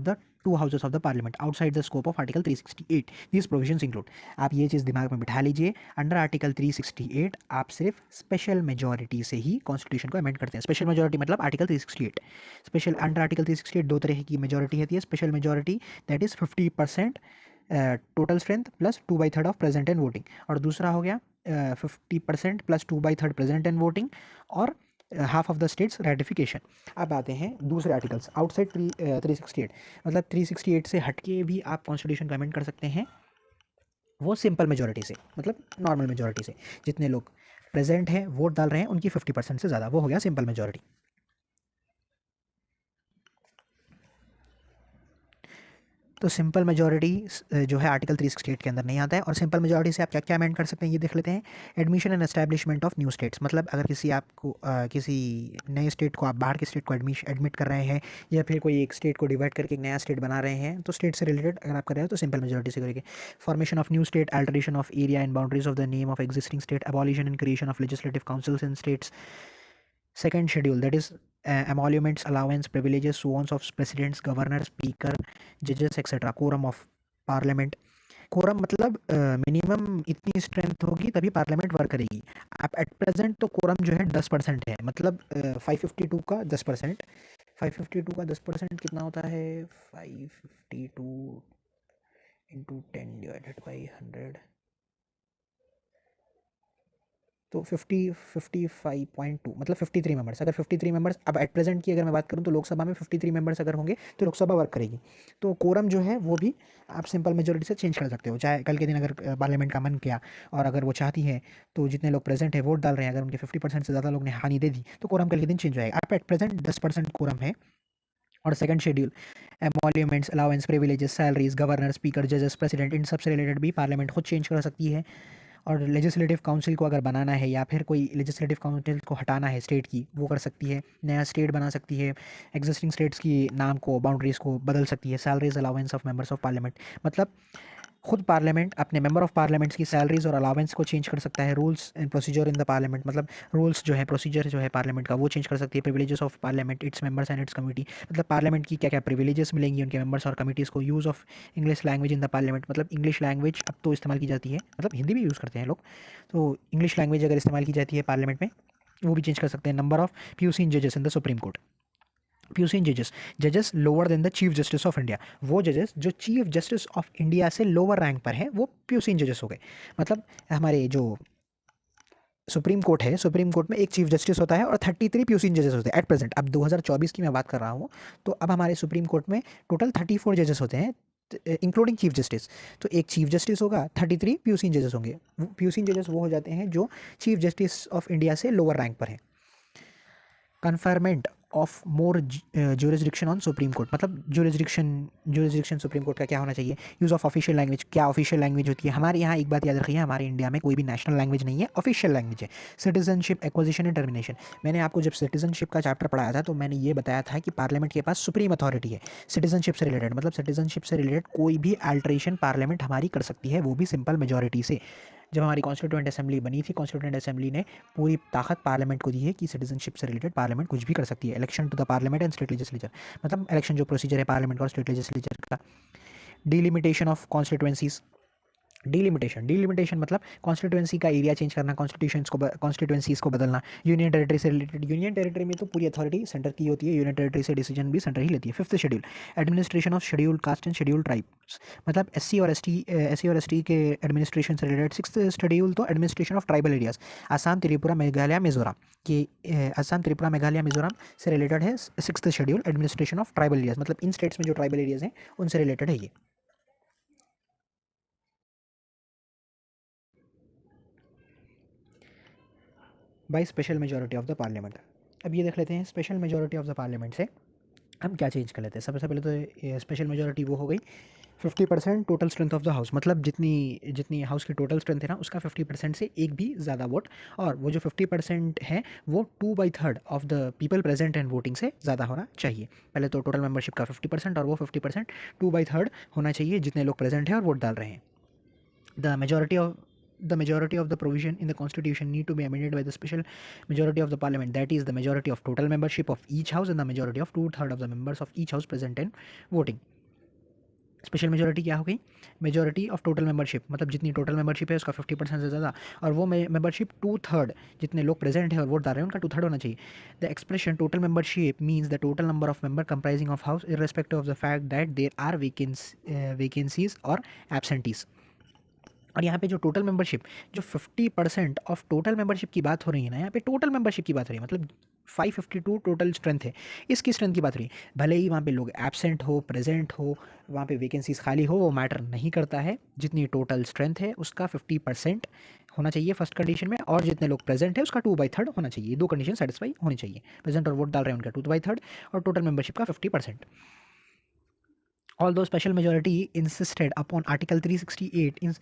the two houses of the parliament outside the scope of article 368. These provisions include, आप ये चीज़ दिमाग में बिठा लीजिए, under article 368 आप सिर्फ special majority से ही constitution को अमेंड करते हैं। स्पेशल मेजोरिटी मतलब आर्टिकल 368। स्पेशल अंडर आर्टिकल 368 दो तरह की मेजोरिटी होती है। Special majority that is 50% total strength plus 2/3 of present and voting, और दूसरा हो गया 50% प्लस 2/3 प्रेजेंट एंड वोटिंग और half of the states ratification. अब आते हैं दूसरे आर्टिकल्स आउटसाइड 368, मतलब 368 से हटके भी आप कॉन्स्टिट्यूशन को अमेंड कर सकते हैं, वो सिंपल मेजोरिटी से, मतलब नॉर्मल मेजोरिटी से। जितने लोग प्रेजेंट हैं वोट डाल रहे हैं उनकी 50% से ज़्यादा, वो हो गया सिंपल मेजोरिटी। तो सिंपल मेजोरिटी जो है आर्टिकल 368 के अंदर नहीं आता है। और सिंपल मेजोरिटी से आप क्या क्या अमेंड कर सकते हैं ये देख लेते हैं। Admission and establishment of new states, मतलब अगर किसी आपको किसी नए स्टेट को आप बाहर के स्टेट को एडमिट कर रहे हैं या फिर कोई एक स्टेट को डिवाइड करके एक नया स्टेट बना रहे हैं तो स्टेट से रिलेटेड अगर आप कर रहे हो तो सिंपल मेजोरिटी से करेंगे। Formation of new state, alteration of area and boundaries of the name of existing state, abolition and creation of legislative councils in states, second schedule that is emoluments, allowance, privileges, sworns of presidents, governor, speaker, judges etc. quorum of parliament. Quorum मतलब minimum इतनी strength होगी तभी parliament work करेगी। आप at present तो quorum जो है 10% है, मतलब 552 का 10%, 552 का 10% कितना होता है 552 इंटू 10 डिवाइडेड बाई 100 तो 55.2 मतलब 53 मेंबर्स। अगर 53 मेंबर्स अब एट प्रेजेंट की अगर मैं बात करूं तो लोकसभा में 53 मेंबर्स अगर होंगे तो लोकसभा वर्क करेगी। तो कोरम जो है वो भी आप सिंपल मेजोरिटी से चेंज कर सकते हो। चाहे कल के दिन अगर पार्लियामेंट का मन किया और अगर वो चाहती है तो जितने लोग प्रेजेंट है वोट डाल रहे हैं अगर उनके 50% से ज़्यादा लोग ने हानि दे दी तो कोरम कल के दिन चेंज हो जाएगा। आप एट प्रेजेंट 10% कोरम है। और second schedule emoluments, allowance, privileges, salaries, governor, speaker, जजेस, प्रेसिडेंट, इन सबसे रिलेटेड भी पार्लियामेंट खुद चेंज कर सकती है। और लेजिस्लेटिव काउंसिल को अगर बनाना है या फिर कोई लेजिस्लेटिव काउंसिल को हटाना है स्टेट की वो कर सकती है। नया स्टेट बना सकती है, एग्जिस्टिंग स्टेट्स की नाम को, बाउंड्रीज़ को बदल सकती है। Salaries, allowance of members of parliament, मतलब खुद पार्लियामेंट अपने मेंबर ऑफ पार्लियामेंट्स की सैलरीज और अलावेंस को चेंज कर सकता है। Rules and procedure in the parliament, मतलब रूल्स जो है, प्रोसीजर जो है पार्लियामेंट का, वो चेंज कर सकती है। Privileges of parliament, its members and it's committee, मतलब पार्लियामेंट की क्या क्या प्रिविलेजेस मिलेंगी उनके मेंबर्स और कमिटीज़ को। Use of English language in the parliament, मतलब इंग्लिश लैंग्वेज अब तो इस्तेमाल की जाती है, मतलब हिंदी भी यूज़ करते हैं लोग, तो इंग्लिश लैंग्वेज अगर इस्तेमाल की जाती है पार्लियामेंट में, वो भी चेंज कर सकते हैं। नंबर ऑफ प्यूसिन जजेस इन द सुप्रीम कोर्ट, प्यूसिन जजेस, जजेस lower than the chief justice of India, वो जजेस जो चीफ जस्टिस ऑफ इंडिया से लोअर रैंक पर है वो प्यूसिन जजेस हो गए। मतलब हमारे जो सुप्रीम कोर्ट है, सुप्रीम कोर्ट में एक चीफ जस्टिस होता है और 33 प्यूसिन जजेस होते हैं एट प्रेजेंट। अब 2024 की मैं बात कर रहा हूँ, तो अब हमारे सुप्रीम कोर्ट में टोटल 34 जजेस होते हैं इंक्लूडिंग चीफ जस्टिस। तो एक चीफ जस्टिस होगा, 33 प्यूसिन जजेस होंगे। प्यूसिन जजेस वो हो जाते हैं जो चीफ जस्टिस ऑफ इंडिया से लोअर रैंक पर है। Conferment of more jurisdiction on supreme court, मतलब ज्यूरिसडिक्शन सुप्रीम कोर्ट का क्या होना चाहिए। यूज़ ऑफ ऑफिशियल लैंग्वेज, क्या ऑफिशियल लैंग्वेज होती है हमारे यहाँ, एक बात याद रखिए, हमारे इंडिया में कोई भी नेशनल लैंग्वेज नहीं है, ऑफिशियल लैंग्वेज है। सिटीजनशिप एक्विजिशन एंड टर्मिनेशन, मैंने आपको जब सिटीजनशिप का चैप्टर पढ़ाया था तो मैंने ये बताया था कि पार्लियामेंट के पास सुप्रीम अथॉरिटी है सिटीजनशिप से रिलेटेड, मतलब सिटीजनशिप से रिलेटेड कोई भी अल्ट्रेशन पार्लियामेंट हमारी कर सकती है, वो भी सिंपल मेजॉरिटी से। जब हमारी कॉन्स्टिट्यूएंट असेंबली बनी थी, कॉन्स्टिट्यूएंट असेंबली ने पूरी ताकत पार्लियामेंट को दी है कि सिटीजनशिप से रिलेटेड पार्लियामेंट कुछ भी कर सकती है। Election to the parliament and state legislature, मतलब इलेक्शन जो प्रोसीजर है पार्लियामेंट और स्टेट लेजिस्लेचर का। डिलिमिटेशन ऑफ कॉन्स्टिट्यूएंसीज, डिलिमिटेशन मतलब कॉन्स्टिट्यूएंसी का एरिया चेंज करना, कॉन्स्टिट्यूएंसीज को बदलना। यूनियन टेरिटरी से रिलेटेड, यूनियन टेरिटरी में तो पूरी अथॉरिटी सेंटर की होती है, यूनियन टेरिटरी से डिसीजन भी सेंटर ही लेती है। Fifth schedule, administration of scheduled caste and scheduled tribes, मतलब एससी और एसटी के एडमिनिस्ट्रेशन से रिलेटेड। सिक्स्थ शेड्यूल तो administration of tribal areas, Assam Tripura Meghalaya Mizoram के, आसाम त्रिपुरा मेघालय मिजोरम से रिलेटेड है sixth schedule, administration of tribal areas, मतलब इन स्टेट्स में जो ट्राइबल एरियाज हैं उनसे रिलेटेड है ये। By special majority of the parliament, अब ये देख लेते हैं special majority of the parliament से हम क्या चेंज कर लेते हैं। सबसे पहले तो स्पेशल मेजॉरिटी वो हो गई 50% total strength of the house, मतलब जितनी जितनी हाउस की टोटल स्ट्रेंथ है ना उसका 50% से एक भी ज़्यादा वोट, और वो जो 50% है वो 2/3 of the people present and voting से ज़्यादा होना चाहिए। पहले तो टोटल मेंबरशिप का 50% और वो 50% 2/3 होना चाहिए जितने लोग प्रेजेंट हैं और वोट डाल रहे हैं। The majority of the provision in the constitution need to be amended by the special majority of the parliament, that is the majority of total membership of each house and the majority of 2/3 of the members of each house present and voting। Special majority क्या हो गई, majority of total membership, मतलब जितनी total membership है उसका 50% से ज़्यादा, और वो मेंबरशिप 2/3 जितने लोग प्रेजेंट है और वोट डाल रहे हैं उनका 2/3 होना चाहिए। The expression total membership means the total number of member comprising of house irrespective of the fact that there are vacancies और एब्सेंटीज। और यहाँ पे जो टोटल मेंबरशिप, जो 50% ऑफ टोटल मेंबरशिप की बात हो रही है ना, यहाँ पे टोटल मेंबरशिप की बात हो रही है, मतलब 552 टोटल स्ट्रेंथ है, इसकी स्ट्रेंथ की बात हो रही है। भले ही वहाँ पे लोग एब्सेंट हो, प्रेजेंट हो, वहाँ पे वैकेंसीज खाली हो, वो मैटर नहीं करता है। जितनी टोटल स्ट्रेंथ है उसका 50% होना चाहिए फर्स्ट कंडीशन में, और जितने लोग प्रेजेंट है उसका 2/3 होना चाहिए। दो कंडीशन सेटिस्फाई होनी चाहिए, प्रेजेंट और वोट डाल रहे हैं उनका 2/3 और टोटल मेंबरशिप का 50%। Although special majority insisted upon Article 368 in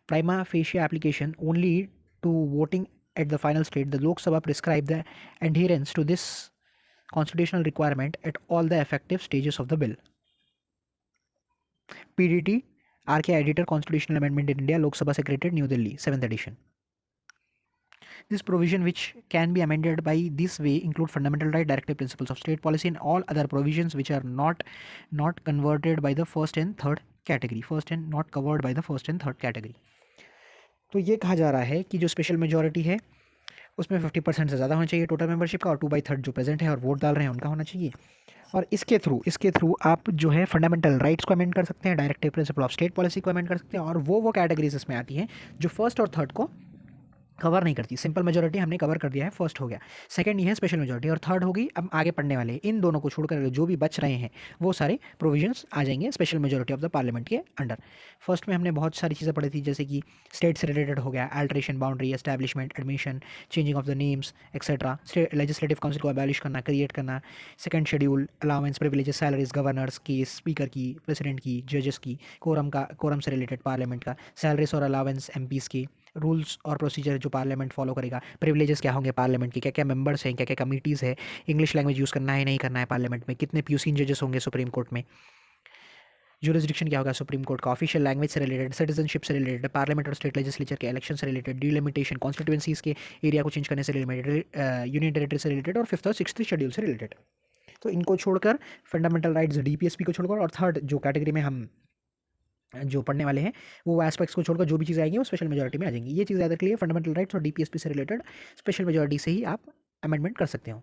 prima facie application only to voting at the final stage, the Lok Sabha prescribed the adherence to this constitutional requirement at all the effective stages of the bill. PDT, RK Editor, Constitutional Amendment in India, Lok Sabha Secretariat, New Delhi, 7th edition. This provision, which can be amended by this way, include fundamental right, directive principles of state policy, and all other provisions which are not converted by the first and third category. First and not covered by the first and third category. तो ये कहा जा रहा है कि जो special majority है उसमें 50% से ज़्यादा होना चाहिए टोटल मेंबरशिप का, और 2/3 जो प्रेजेंट है और वोट डाल रहे हैं उनका होना चाहिए। और इसके थ्रू आप जो है फंडामेंटल राइट्स को अमेंड कर सकते हैं, directive principle of state policy को अमेंड कर सकते हैं, और वो कैटेगरीज इसमें आती हैं जो फर्स्ट और थर्ड को कवर नहीं करती। सिंपल मेजॉरिटी हमने कवर कर दिया है, फर्स्ट हो गया, सेकंड ये है स्पेशल मेजॉरिटी, और थर्ड होगी अब आगे पढ़ने वाले। इन दोनों को छोड़कर जो भी बच रहे हैं वो सारे प्रोविजंस आ जाएंगे special majority of the parliament के अंडर। फर्स्ट में हमने बहुत सारी चीज़ें पढ़ी थी, जैसे कि स्टेट से रिलेटेड हो गया, alteration, boundary, establishment, admission, changing of the names etcetera, legislative council को अबॉलिश करना, क्रिएट करना, second schedule, allowance, privileges, salaries, governors की, स्पीकर की, प्रेसिडेंट की, जजेस की, कोरम से रिलेटेड पार्लियामेंट का, सैलरीज और अलाउंस एमपीज़ की, रूल्स और प्रोसीजर जो पार्लियामेंट फॉलो करेगा, प्रिविलेजेस क्या होंगे पार्लियामेंट के, क्या क्या मेंबर्स हैं, क्या क्या कमिटीज़ है, इंग्लिश लैंग्वेज यूज़ करना है नहीं करना है पार्लियामेंट में, कितने प्यूसिन जजेस होंगे सुप्रीम कोर्ट में, जुरिस्डिक्शन क्या होगा सुप्रीम कोर्ट का, ऑफिशियल लैंग्वेज से रिलेटेड, सिटीजनशिप से रिलेटेड, पार्लियामेंट और स्टेट लेजिस्लेचर के इलेक्शन से रिलेटेड, डिलिमिटेशन, कॉन्स्टिट्यूएंसीज के एरिया को चेंज करने से रिलेटेड, यूनियन टेरिटरी से रिलेटेड, और फिफ्थ और सिक्स्थ शेड्यूल से रिलेटेड। तो इनको छोड़कर फंडामेंटल राइट्स डीपीएसपी को छोड़कर, और थर्ड जो कैटेगरी में हम जो पढ़ने वाले हैं वो एस्पेक्ट्स को छोड़कर जो भी चीज़ें आएंगी वो स्पेशल मेजॉरिटी में आ जाएंगी। ये चीज़ याद रख लिए, फंडामेंटल राइट्स और डीपीएसपी से रिलेटेड स्पेशल मेजॉरिटी से ही आप अमेंडमेंट कर सकते हो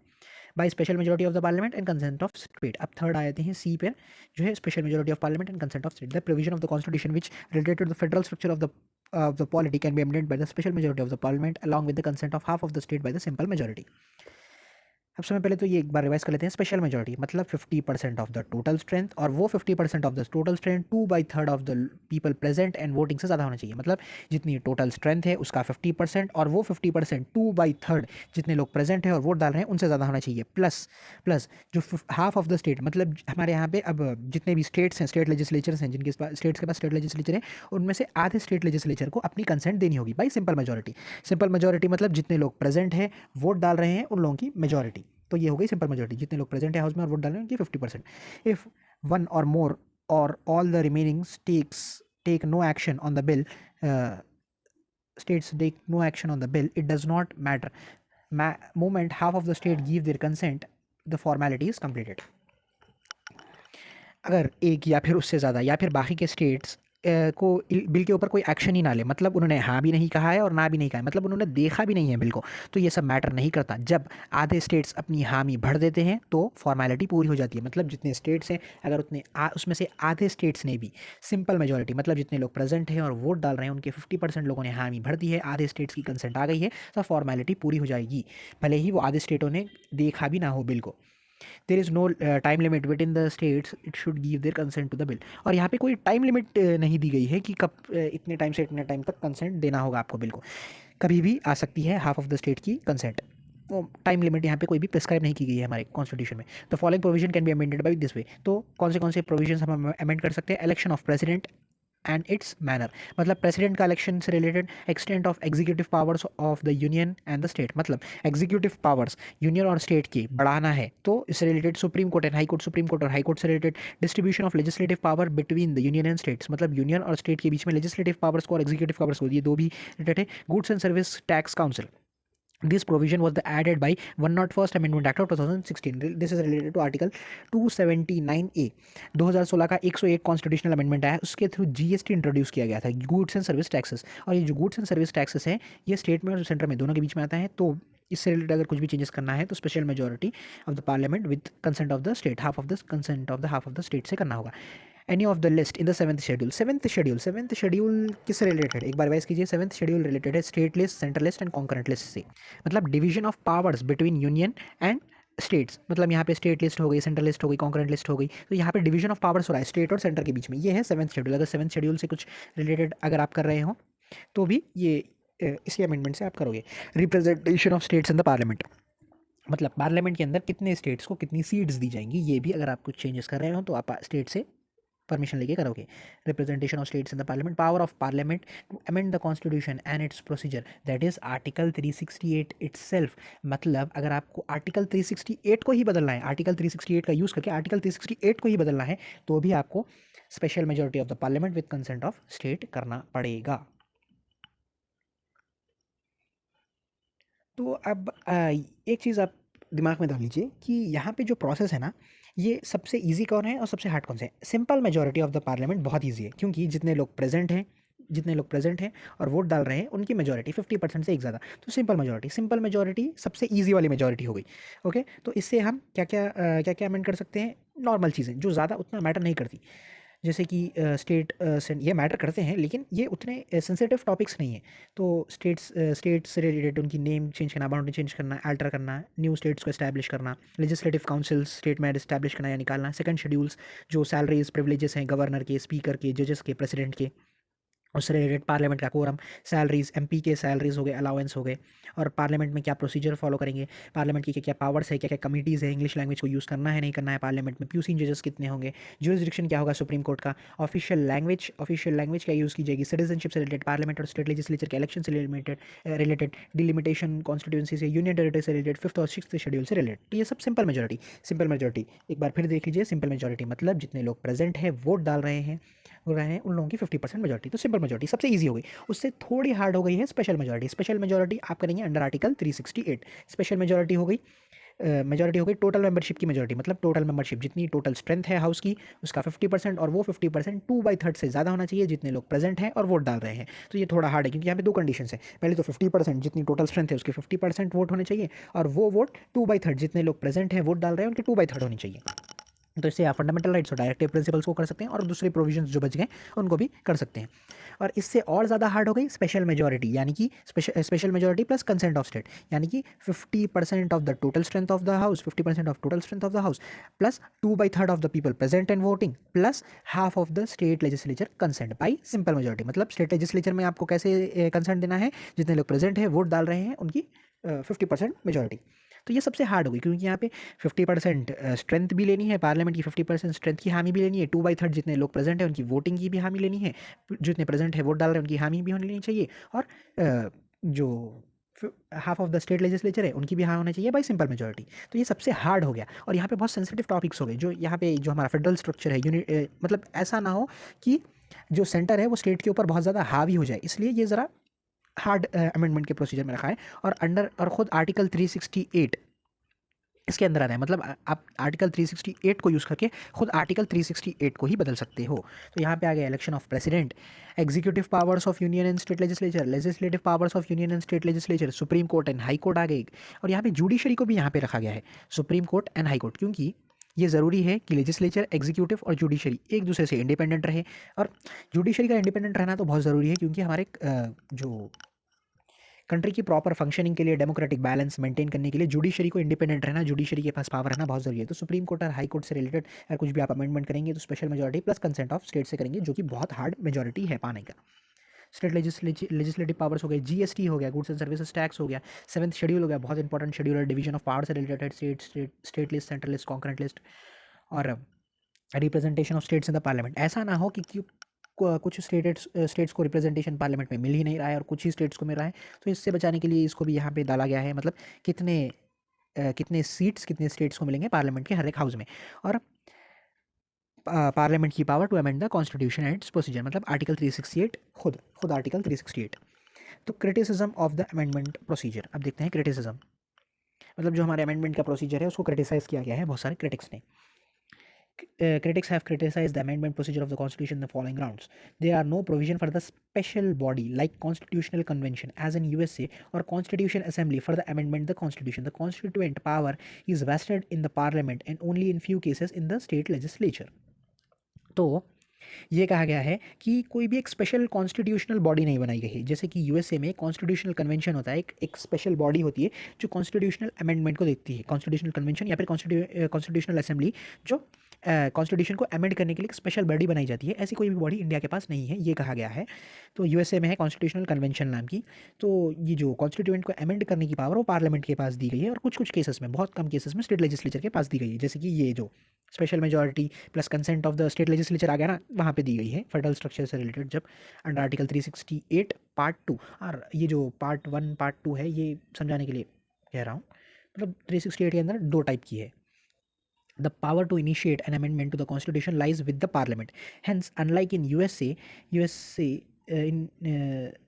by special majority of the parliament and consent of state. अब थर्ड आते हैं सी पे, जो है special majority of parliament and consent of state. The provision of the constitution which related to the federal structure of the polity can be amended by the special majority of the parliament along with the consent of half of the state by the simple majority. अब समय पहले तो ये एक बार revise कर लेते हैं। Special majority मतलब 50% ऑफ द टोटल स्ट्रेंथ, और वो 50% of the total strength 2/3 of the people present and voting से ज़्यादा होना चाहिए। मतलब जितनी टोटल स्ट्रेंथ है उसका 50%, और वो 50% 2/3 जितने लोग प्रेजेंट है और वोट डाल रहे हैं उनसे ज़्यादा होना चाहिए। प्लस जो हाफ ऑफ द स्टेट, मतलब हमारे यहाँ पे अब जितने भी स्टेट्स हैं, स्टेट लेजिस्लेचर्स हैं, जिनके स्टेट्स के पास स्टेट लेजिस्लेचर है, उनमें से आधे स्टेट लेजिस्लेचर को अपनी कंसेंट देनी होगी by simple majority. Simple majority मतलब जितने लोग प्रेजेंट है, वोट डाल रहे हैं, उन लोगों की मेजॉरिटी। तो ये हो गई सिंपल मेजॉरिटी, जितने लोग प्रेजेंट है हाउस में और वोट डाल रहे हैं उनकी 50%। इफ वन और मोर और all the remaining take no action on the bill, states take no action on the bill, it does not matter. Moment half of the state give their consent, the formality is completed. अगर एक या फिर उससे ज़्यादा या फिर बाकी के स्टेट्स को बिल के ऊपर कोई एक्शन ही ना ले, मतलब उन्होंने हाँ भी नहीं कहा है और ना भी नहीं कहा है, मतलब उन्होंने देखा भी नहीं है बिल को, तो ये सब मैटर नहीं करता। जब आधे स्टेट्स अपनी हामी भर देते हैं तो फॉर्मेलिटी पूरी हो जाती है। मतलब जितने स्टेट्स हैं, अगर उतने उसमें से आधे स्टेट्स ने भी सिंपल मेजॉरिटी, मतलब जितने लोग प्रेजेंट हैं और वोट डाल रहे हैं उनके 50% लोगों ने हामी भर दी है, आधे स्टेट्स की कंसेंट आ गई है, तो फॉर्मेलिटी पूरी हो जाएगी, भले ही वो आधे स्टेटों ने देखा भी ना हो बिल को। There is no time limit within the states it should give their consent to the bill. और यहाँ पे कोई टाइम लिमिट नहीं दी गई है कि कब इतने टाइम से इतने टाइम तक कंसेंट देना होगा आपको बिल को, कभी भी आ सकती है हाफ ऑफ द स्टेट की कंसेंट। टाइम लिमिट यहाँ पे कोई भी प्रिस्क्राइब नहीं की गई है हमारे कॉन्स्टिट्यूशन में। The following provision can be amended by this way. तो कौन से प्रोविजन हम अमेंड कर सकते हैं? Election of president and it's manner, मतलब प्रेसिडेंट का इलेक्शन से related, extent of executive powers of the union and the state, मतलब एग्जीक्यूटिव पावर्स यूनियन और स्टेट की बढ़ाना है तो इससे related supreme court and high court, supreme court और हाई कोर्ट से related. Distribution of legislative power between the union and states, मतलब यूनियन और स्टेट के बीच में लेजिस्लेटिव पावर्स को और एग्जीक्यूटिव पावर्स को, ये दो भी रिलेटेड है। Goods and service tax council, this provision was added by 101st Amendment Act of 2016. This is related to Article 279A। 2016 का 101 कॉन्स्टिट्यूशनल अमेंडमेंट आया, उसके थ्रू जीएसटी इंट्रोड्यूस किया गया था, गुड्स एंड सर्विस टैक्सेस। और ये जो गुड्स एंड सर्विस टैक्सेस है ये स्टेट में और सेंटर में दोनों के बीच में आता है। तो इससे रिलेटेड अगर कुछ भी चेंजेस करना है तो special majority of the parliament with consent of the state, half of the state से करना होगा। Any of the list in the seventh schedule किससे रिलेटेड? एक बार वाइज कीजिए। सेवंथ शेड्यूल रिलेटेड है state list, central list and concurrent list से, मतलब division of powers between union and states. मतलब यहाँ पे स्टेट लिस्ट हो गई, सेंट्रल लिस्ट हो गई, कॉन्करेंट लिस्ट हो गई, तो यहाँ पे डिवीजन ऑफ पावर्स हो रहा है स्टेट और सेंटर के बीच में। ये है सेवंथ शेड्यूल। अगर सेवंथ शेड्यूल से कुछ रिलेटेड अगर आप कर रहे हो तो भी ये इसी अमेंडमेंट से आप करोगे। Representation of states in the parliament, मतलब पार्लियामेंट के अंदर कितने स्टेट्स को कितनी सीट्स दी जाएंगी, ये भी अगर आप कुछ चेंजेस कर रहे हो तो आप स्टेट से परमिशन लेके करोगे। Representation of states in the parliament, power of parliament to amend the constitution and its procedure, that is article 368 itself. मतलब अगर आपको आर्टिकल 368 को ही बदलना है, आर्टिकल 368 का यूज़ करके आर्टिकल 368 को ही बदलना है, तो भी आपको special majority of the parliament with consent of state करना पड़ेगा। तो अब एक चीज़ आप दिमाग में डाल लीजिए कि यहाँ पे जो प्रोसेस है ना, ये सबसे इजी कौन है और सबसे हार्ड कौन से है? Simple majority of the parliament बहुत इजी है, क्योंकि जितने लोग प्रेजेंट हैं और वोट डाल रहे हैं उनकी मेजॉरिटी 50% से एक ज़्यादा, तो सिंपल मेजॉरिटी सबसे इजी वाली मेजॉरिटी हो गई। ओके, तो इससे हम क्या क्या अमेंड कर सकते हैं? नॉर्मल चीज़ें जो ज़्यादा उतना मैटर नहीं करती, जैसे कि स्टेट ये मैटर करते हैं लेकिन ये उतने सेंसिटिव टॉपिक्स नहीं है। तो स्टेट्स से रिलेटेड उनकी नेम चेंज करना, बाउंड्री चेंज करना, अल्टर करना, न्यू स्टेट्स को एस्टैब्लिश करना, लेजिस्लेटिव काउंसिल्स स्टेट में एस्टैब्लिश करना या निकालना, सेकंड शेड्यूल्स जो सैलरीज प्रिविलेजेस हैं गवर्नर के, स्पीकर के, जजेस के, प्रेसिडेंट के, उससे रिलेटेड पार्लियामेंट का कोरम, सैलरीज, एमपी के सैलरीज हो गए, अलाउंस हो गए, और पार्लियामेंट में क्या प्रोसीजर फॉलो करेंगे, पार्लियामेंट की क्या क्या पावर्स है, क्या क्या कमिटीज़ है, इंग्लिश लैंग्वेज को यूज़ करना है नहीं करना है पार्लियामेंट में, प्यूसिंग जजेस कितने होंगे, ज्यूरिसडिक्शन क्या होगा सुप्रीम कोर्ट का, ऑफिशियल लैंग्वेज क्या यूज़ की जाएगी, सिटीजनशिप से रिलेटेड, पार्लियामेंट और स्टेट लेजिस्लेचर के इलेक्शन से रिलेटेड डिलिमिटेशन कॉन्स्टिट्यूंसी से, यूनियन टेरिटरी से रिलेटेड, फिफ्थ और सिक्स शेड्यूल से रिलेटेड। तो ये सब सिंपल मेजोरिटी एक बार फिर देख लीजिए। सिंपल मेजोरिटी मतलब जितने लोग प्रेजेंट है वोट डाल रहे हैं उन लोगों की 50% मेजोरिटी। तो सिंपल मेजोरिटी सबसे इजी हो गई। उससे थोड़ी हार्ड हो गई है स्पेशल मेजोरिटी। स्पेशल मेजोरिटी आप करेंगे अंडर आर्टिकल 368। स्पेशल मेजोरिटी हो गई टोटल मेंबरशिप की मेजोरिटी, मतलब टोटल मेंबरशिप जितनी टोटल स्ट्रेंथ है हाउस की उसका 50%, और वो 50% 2/3 से ज़्यादा होना चाहिए जितने लोग प्रेजेंट हैं और वोट डाल रहे हैं। तो ये थोड़ा हार्ड है क्योंकि यहाँ पे दो कंडीशन है। पहले तो 50% जितनी टोटल स्ट्रेंथ है उसके 50% वोट होने चाहिए, और वो वोट 2/3 जितने लोग प्रेजेंट हैं वोट डाल रहे हैं उनके 2/3 होनी चाहिए। तो इससे आप फंडामेंटल राइट्स और डायरेक्टिव प्रिंसिपल्स को कर सकते हैं, और दूसरे प्रोविजंस जो बच गए उनको भी कर सकते हैं। और इससे और ज़्यादा हार्ड हो गई स्पेशल मेजोरिटी, यानी कि special majority plus consent of state, यानी कि 50% of the total strength of the house, 50% of total strength of the house plus 2/3 of the people present and voting plus half of the state legislature consent by simple majority. मतलब state legislature में आपको कैसे consent देना है, जितने लोग present है vote डाल रहे हैं उनकी 50% मेजोरिटी। तो ये सबसे हार्ड होगी क्योंकि यहाँ पे 50% स्ट्रेंथ भी लेनी है, पार्लियामेंट की 50% स्ट्रेंथ की हामी भी लेनी है, 2/3 जितने लोग प्रेजेंट हैं उनकी वोटिंग की भी हामी लेनी है, जितने प्रेजेंट है वोट डाल रहे हैं उनकी हामी भी होनी चाहिए, और जो half of the state legislature है उनकी भी हाँ होना चाहिए बाई सिंपल मेजोरिटी। तो ये सबसे हार्ड हो गया। और यहाँ पे बहुत सेंसिटिव टॉपिक्स हो गए, जो यहाँ पे जो हमारा फेडरल स्ट्रक्चर है मतलब ऐसा ना हो कि जो सेंटर है वो स्टेट के ऊपर बहुत ज़्यादा हावी हो जाए, इसलिए ये ज़रा हार्ड अमेंडमेंट के प्रोसीजर में रखा है। और खुद आर्टिकल 368 इसके अंदर आता है, मतलब आप आर्टिकल 368 को यूज़ करके खुद आर्टिकल 368 को ही बदल सकते हो। तो यहाँ पे आ गया election of president, executive powers of union and state legislature, legislative powers of union and state legislature, supreme court and high court आ गई। और यहाँ पे जुडिशरी को भी यहाँ पे रखा गया है, supreme court and high court, क्योंकि ये ज़रूरी है कि लेजिस्लेचर, एग्जीक्यूटिव और जुडिशरी एक दूसरे से इंडिपेंडेंट रहे। और जुडिशरी का इंडिपेंडेंट रहना तो बहुत ज़रूरी है क्योंकि हमारे जो कंट्री की प्रॉपर फंक्शनिंग के लिए, डेमोक्रेटिक बैलेंस मेंटेन करने के लिए जुडिशरी को इंडिपेंडेंट रहना, जुडिशरी के पास पावर रहना बहुत जरूरी है। तो सुप्रीम कोर्ट और हाई कोर्ट से रिलेटेड अगर कुछ भी आप अमेंडमेंट करेंगे तो special majority plus consent of state से करेंगे, जो कि बहुत हार्ड मेजोरिटी है पाने का। स्टेट लेजिस्लेटिव पावर्स हो गए, जीएसटी हो गया, गुड्स एंड सर्विसेज टैक्स हो गया, सेवंथ शेड्यूल हो गया, बहुत इंपॉर्टेंट शेड्यूल है, डिवीजन ऑफ पावर से related, state list, central list, concurrent list, और representation of states in the parliament. ऐसा ना हो कि कुछ स्टेट्स को रिप्रेजेंटेशन पार्लियामेंट में मिल ही नहीं रहा है और कुछ ही स्टेट्स को मिल रहा है। तो इससे बचाने के लिए इसको भी यहाँ पे डाला गया है, मतलब कितने सीट्स कितने स्टेट्स को मिलेंगे पार्लियामेंट के हर एक हाउस में। और पार्लियामेंट की power to amend the constitution and its procedure, मतलब आर्टिकल 368 खुद आर्टिकल 368। तो criticism of the amendment procedure, अब देखते हैं क्रिटिसिज्म, मतलब जो हमारे अमेंडमेंट का प्रोसीजर है उसको क्रिटिसाइज किया गया है बहुत सारे क्रिटिक्स ने। Critics have criticized the amendment procedure of the Constitution on the following grounds. There are no provision for the special body like Constitutional Convention as in USA or Constitution Assembly for the amendment the Constitution. The constituent power is vested in the Parliament and only in few cases in the state legislature. तो ये कहा गया है कि कोई भी एक special constitutional body नहीं बनाई गई है। जैसे कि यूएसए में कॉन्स्टिट्यूशनल कन्वेंशन होता है, एक स्पेशल बॉडी होती है जो कॉन्स्टिट्यूशनल अमेंडमेंट को देखती है, कॉन्स्टिट्यूशनल कन्वेंशन या फिर कॉन्स्टिट्यूशनल असेंबली, जो कॉन्स्टिट्यूशन को अमेंड करने के लिए एक स्पेशल बॉडी बनाई जाती है। ऐसी कोई भी बॉडी इंडिया के पास नहीं है, ये कहा गया है। तो यूएसए में है कॉन्स्टिट्यूशनल कन्वेंशन नाम की। तो ये जो कॉन्स्टिट्यूएंट को अमेंड करने की पावर वो पार्लियामेंट के पास दी गई है, और कुछ कुछ केसेस में, बहुत कम केसेस में स्टेट लेजिस्लेचर के पास दी गई है। जैसे कि ये जो special majority plus consent of the state legislature आ गया ना, वहाँ पे दी गई है फेडरल स्ट्रक्चर से रिलेटेड, जब अंडर आर्टिकल 368 पार्ट 2। और ये जो पार्ट 1 पार्ट 2 है ये समझाने के लिए कह रहा हूँ, मतलब 368 के अंदर दो टाइप की है। The power to initiate an amendment to the constitution lies with the parliament. Hence, unlike in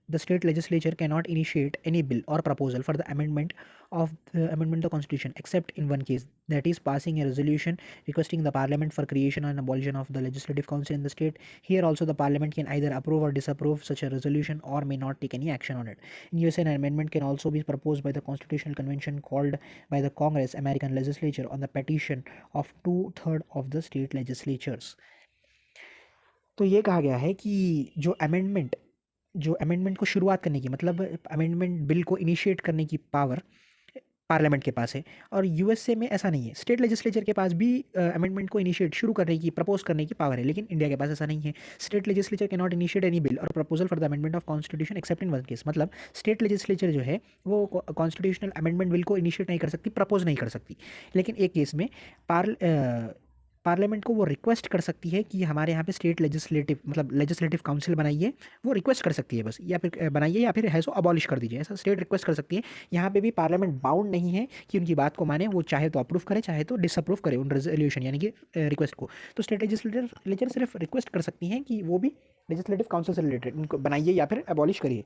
the state legislature cannot initiate any bill or proposal for the amendment the constitution except in one case, that is passing a resolution requesting the parliament for creation and abolition of the legislative council in the state. Here also the parliament can either approve or disapprove such a resolution or may not take any action on it. In USA, an amendment can also be proposed by the constitutional convention called by the Congress American legislature on the petition of 2/3 of the state legislatures. तो ये कहा गया है कि जो amendment को शुरुआत करने की, मतलब अमेंडमेंट बिल को इनिशिएट करने की पावर पार्लियामेंट के पास है। और यूएसए में ऐसा नहीं है, स्टेट लेजिस्लेचर के पास भी अमेंडमेंट को इनिशिएट शुरू करने की, प्रपोज करने की पावर है, लेकिन इंडिया के पास ऐसा नहीं है। State legislature cannot initiate any bill or proposal for the amendment of constitution except in one case. मतलब स्टेट लेजिस्लेचर जो है वो कॉन्स्टिट्यूशनल अमेंडमेंट बिल को इनिशिएट नहीं कर सकती, प्रपोज नहीं कर सकती, लेकिन एक केस में पार्लियामेंट को वो रिक्वेस्ट कर सकती है कि हमारे यहाँ पे स्टेट लेजिस्लेटिव मतलब लेजिस्लेटिव काउंसिल बनाइए, वो रिक्वेस्ट कर सकती है बस, या फिर बनाइए या फिर है सो अबॉलिश कर दीजिए, ऐसा स्टेट रिक्वेस्ट कर सकती है। यहाँ पे भी पार्लियामेंट बाउंड नहीं है कि उनकी बात को माने, वो चाहे तो अप्रूव करे चाहे तो डिसअप्रूव करे उन रेजोल्यूशन यानी कि रिक्वेस्ट को। तो स्टेट लेजिस्लेचर सिर्फ रिक्वेस्ट कर सकती हैं कि वो भी लेजिस्लेटिव काउंसिल से रिलेटेड उनको बनाइए या फिर अबॉलिश करिए,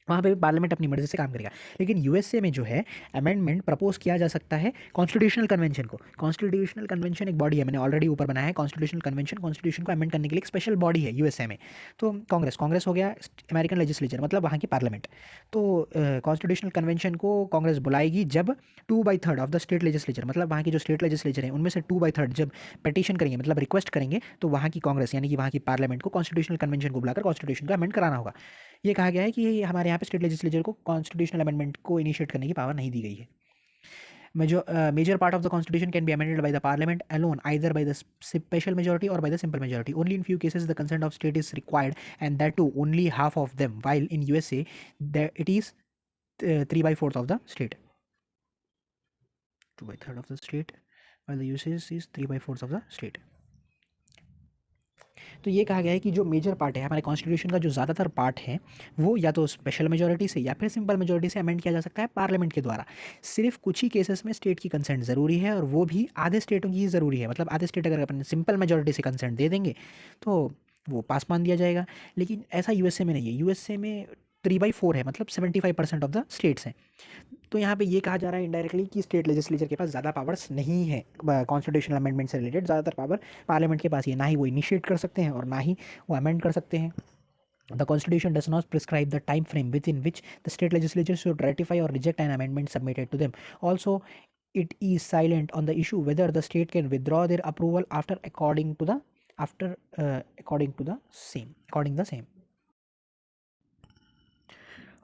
वहाँ पे भी पार्लियामेंट अपनी मर्जी से काम करेगा। लेकिन यूएसए में जो है अमेंडमेंट प्रपोज किया जा सकता है कॉन्स्टिट्यूशनल कन्वेंशन को। कॉन्स्टिट्यूशनल कन्वेंशन एक बॉडी है, मैंने ऑलरेडी ऊपर बनाया है कॉन्स्टिट्यूशनल कन्वेंशन, कॉन्स्टिट्यूशन को अमेंड करने के लिए एक स्पेशल बॉडी है यूएसए में। तो कांग्रेस हो गया अमेरिकन लेजिस्लेचर, मतलब वहाँ की पार्लियामेंट। तो कॉन्स्टिट्यूशनल कन्वेंशन को कांग्रेस बुलाएगी जब 2/3 ऑफ द स्टेट लेजिस्लेचर, मतलब वहाँ की जो स्टेट लेजिस्लेचर है उनमें से 2/3 जब पिटीशन करेंगे, मतलब रिक्वेस्ट करेंगे, तो वहाँ की कांग्रेस यानी कि वहाँ की पार्लियामेंट को कॉन्स्टिट्यूशनल कन्वेंशन को बुलाकर कॉन्स्टिट्यूशन का अमेंड कराना होगा। ये कहा गया है कि हमारे यहाँ पे स्टेट लेजिस्लेचर को कॉन्स्टिट्यूशनल अमेंडमेंट को इनिशिएट करने की पावर नहीं दी गई है। Major part of the constitution can be amended by the parliament alone, either by the special majority or by the simple majority. Only in few cases the consent of state is required, and that too only half of them, while in USA it is 3/4 of the state. 2/3 of the state, while the USA is 3/4 of the state. तो ये कहा गया है कि जो major part है हमारे constitution का, जो ज़्यादातर पार्ट है वो या तो स्पेशल मेजोरिटी से या फिर सिंपल मेजोरिटी से अमेंड किया जा सकता है पार्लियामेंट के द्वारा। सिर्फ कुछ ही केसेस में स्टेट की कंसेंट ज़रूरी है, और वो भी आधे स्टेटों की ही ज़रूरी है। मतलब आधे स्टेट अगर अपन सिंपल मेजोरिटी से कंसेंट दे देंगे तो वो पास मान दिया जाएगा, लेकिन ऐसा यूएसए में नहीं है। यूएसए में 3/4 है, मतलब 75% ऑफ द स्टेट्स हैं। तो यहाँ पे ये कहा जा रहा है इनडायरेक्टली कि स्टेट लेजिस्लेचर के पास ज़्यादा पावर्स नहीं है कॉन्स्टिट्यूशनल अमेंडमेंट से रिलेटेड, ज़्यादातर पावर पार्लियामेंट के पास ही है। ना ही वो इनिशिएट कर सकते हैं और ना ही वो अमेंड कर सकते हैं। The Constitution does not prescribe the time frame within which the state legislature should ratify or reject an amendment submitted to them. Also, it is silent on the issue whether the state can withdraw their approval after according the same.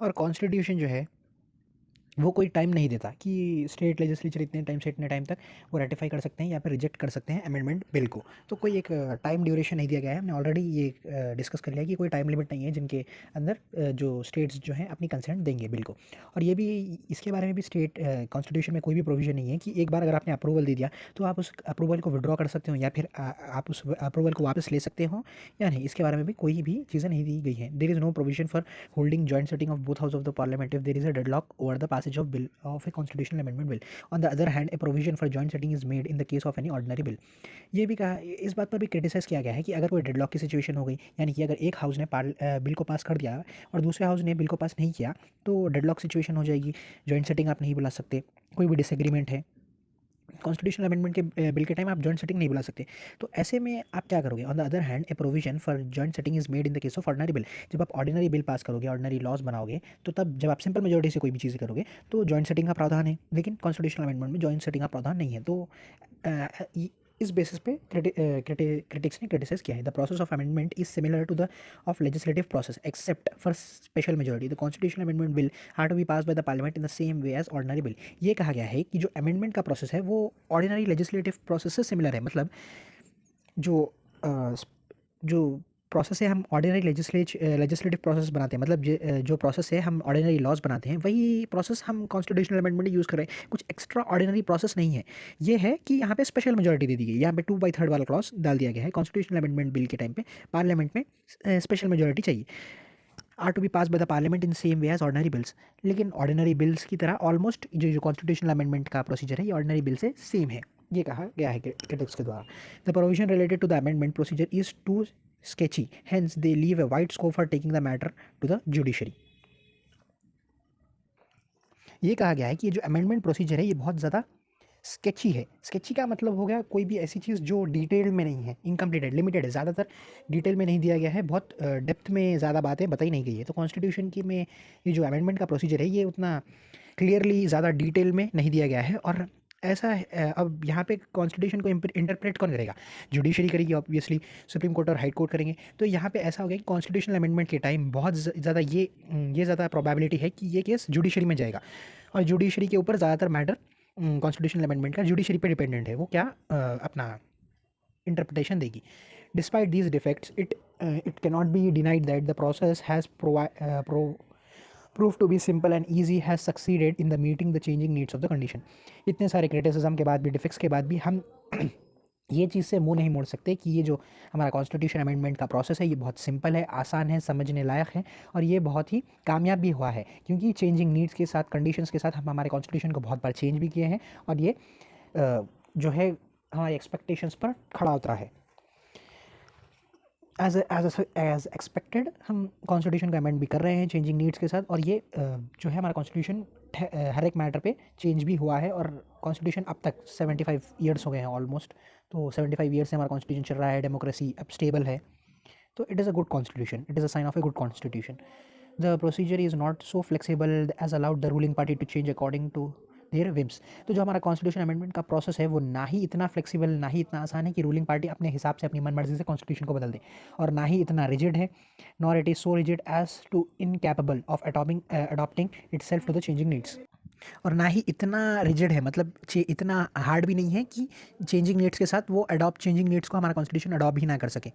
और constitution जो है वो कोई time नहीं देता कि state legislature इतने time से इतने टाइम तक वो रेटिफाई कर सकते हैं या फिर रिजेक्ट कर सकते हैं अमेंडमेंट बिल को। तो कोई एक टाइम ड्यूरेशन नहीं दिया गया है। हमने ऑलरेडी ये डिस्कस कर लिया कि कोई टाइम लिमिट नहीं है जिनके अंदर जो स्टेट्स जो हैं अपनी कंसेंट देंगे बिल को। और ये भी इसके बारे में भी स्टेट कॉन्स्टिट्यूशन में कोई भी प्रोविजन नहीं है कि एक बार अगर आपने अप्रूवल दे दिया तो आप उस अप्रूवल को विड्रॉ कर सकते हो या फिर आप उस अप्रूवल को वापस ले सकते हो या नहीं। इसके बारे में भी कोई भी चीज़ें नहीं दी गई हैं। There is no provision for holding joint sitting of both house of the parliament if there is a deadlock over the passage of a constitutional amendment bill. On the other hand, a provision for joint setting is made in the case of any ordinary bill. ये भी कहा, इस बात पर भी criticise किया गया है कि अगर कोई डेडलॉक की सिचुएशन हो गई, यानी कि अगर एक हाउस ने बिल को पास कर दिया और दूसरे हाउस ने बिल को पास नहीं किया, तो डेडलॉक सिचुएशन हो जाएगी, जॉइंट सेटिंग आप नहीं बुला सकते। कोई भी डिसएग्रीमेंट है कॉन्स्टिट्यूशनल अमेंडमेंट के बिल के टाइम, आप जॉइंट सेटिंग नहीं बुला सकते। तो ऐसे में आप क्या करोगे? On the other hand, A provision for joint setting is made in the case of ordinary bill. जब आप ऑर्डिनरी बिल पास करोगे, ऑर्डिनरी लॉज बनाओगे, तो तब जब आप सिंपल मेजोरिटी से कोई भी चीज़ें करोगे तो जॉइंट सेटिंग का प्रावधान है, लेकिन कॉन्स्टिट्यूशनल अमेंडमेंट में जॉइंट सेटिंग का प्रावधान नहीं है। तो इस बेसिस पे क्रिटिक्स ने क्रिटिसाइज किया है। The process of amendment is similar to the of legislative process except for special majority. The constitutional amendment bill have to be pass by the parliament in the same way as ordinary bill. ये कहा गया है कि जो amendment का process है वो ordinary legislative process से सिमिलर है। मतलब जो प्रोसेस है हम ऑर्डिनरी लेजिस्लेटिव प्रोसेस बनाते हैं, मतलब जो प्रोसेस है हम ऑर्डिनरी लॉज बनाते हैं, वही प्रोसेस हम कॉन्स्टिट्यूशनल अमेंडमेंट यूज़ कर रहे हैं। कुछ एक्स्ट्रा ऑर्डिनरी प्रोसेस नहीं है। ये है कि यहाँ पे स्पेशल मेजोरिटी दे दी गई, यहाँ पे 2/3 वाला क्लॉज डाल दिया गया है। कॉन्स्टिट्यूशनल अमेंडमेंट बिल के टाइम पे पार्लियामेंट में स्पेशल मेजोरिटी चाहिए। Are to be pass by the parliament in same way as ordinary bills. लेकिन ऑर्डिनरी बिल्स की तरह ऑलमोस्ट जो कॉन्स्टिट्यूशनल अमेंडमेंट का प्रोसीजर है ये ऑर्डिनरी बिल से सेम है, ये कहा गया है क्रिटिक्स के द्वारा। The provision related to the amendment procedure is too sketchy, hence they leave a wide scope for taking the matter to the judiciary. ये कहा गया है कि ये जो अमेंडमेंट प्रोसीजर है ये बहुत ज़्यादा स्केची है। स्केची का मतलब हो गया कोई भी ऐसी चीज़ जो डिटेल में नहीं है, इनकम्प्लीट है, लिमिटेड है, ज़्यादातर डिटेल में नहीं दिया गया है, बहुत डेप्थ में ज़्यादा बातें बताई नहीं गई है। तो कॉन्स्टिट्यूशन की में ये जो अमेंडमेंट का प्रोसीजर है ये उतना क्लियरली ज़्यादा डिटेल में नहीं दिया गया है। और ऐसा अब यहाँ पे कॉन्स्टिट्यूशन को इंटरप्रेट कौन करेगा? जुडिशरी करेगी ऑब्वियसली, सुप्रीम कोर्ट और हाई कोर्ट करेंगे। तो यहाँ पे ऐसा हो गया कि कॉन्स्टिट्यूशनल अमेंडमेंट के टाइम बहुत ज़्यादा ये ज़्यादा प्रोबेबिलिटी है कि ये केस जुडिशरी में जाएगा। और जुडिशरी के ऊपर ज़्यादातर मैटर कॉन्स्टिट्यूशनल अमेंडमेंट का जुडिशरी पे डिपेंडेंट है, वो क्या अपना इंटरप्रिटेशन देगी. Despite these defects it cannot be denied that the process has prove to be simple and easy has succeeded in the meeting the changing needs of the condition. इतने सारे criticism के बाद भी, डिफेक्ट्स के बाद भी हम ये चीज़ से मुंह नहीं मोड़ सकते कि ये जो हमारा कॉन्स्टिट्यूशन अमेंडमेंट का प्रोसेस है ये बहुत सिंपल है, आसान है, समझने लायक है और ये बहुत ही कामयाब भी हुआ है, क्योंकि चेंजिंग नीड्स के साथ, कंडीशंस के साथ हम हमारे कॉन्स्टिट्यूशन को बहुत बार चेंज भी किए हैं और ये जो है हमारे एक्सपेक्टेशंस पर खड़ा उतरा है. एज एक्सपेक्टेड हम कॉन्स्टिट्यूशन का अमेंड भी कर रहे हैं चेंजिंग नीड्स के साथ, और ये जो है हमारा कॉन्स्टिट्यूशन हर एक मैटर पे चेंज भी हुआ है. और कॉन्स्टिट्यूशन अब तक 75 ईयर्स हो गए हैं ऑलमोस्ट, तो 75 ईयर्स से हमारा कॉन्स्टिट्यूशन चल रहा है, डेमोक्रेसी अब स्टेबल है, तो it is a good constitution, it is a sign of a good constitution. The procedure is not so flexible as allowed the ruling party to change according to their whims. तो जो हमारा constitution amendment का process है वो ना ही इतना flexible, ना ही इतना आसान है कि रूलिंग पार्टी अपने हिसाब से, अपनी मनमर्जी से कॉन्स्टिट्यूशन को बदल दे, और ना ही इतना रिजिड है, nor it is so rigid as to incapable of adopting itself to the changing needs. और ना ही इतना रिजिड है, मतलब इतना हार्ड भी नहीं है कि चेंजिंग नीड्स के साथ वो चेंजिंग नीड्स को हमारा कॉन्स्टिट्यूशन अडॉप्ट ही ना कर सके.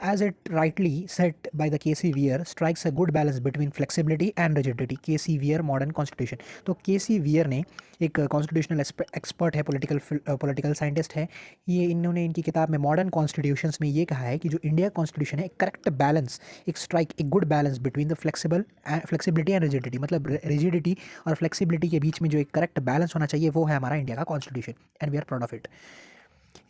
As it rightly said by the K.C. Weir, strikes a good balance between flexibility and rigidity. K.C. Weir modern constitution. तो K.C. Weir ने एक कॉन्स्टिट्यूशनल एक्सपर्ट है, पॉलिटिकल साइंटिस्ट है, ये इन्होंने इनकी किताब में मॉडर्न कॉन्स्टिट्यूशंस में ये कहा है कि जो इंडिया कॉन्स्टिट्यूशन है, एक करेक्ट बैलेंस, एक good balance between the flexibility and rigidity, मतलब रिजिडिटी और फ्लेक्सिबिलिटी के बीच में जो एक करेक्ट बैलेंस होना चाहिए वो है हमारा इंडिया का constitution, and we are proud of it.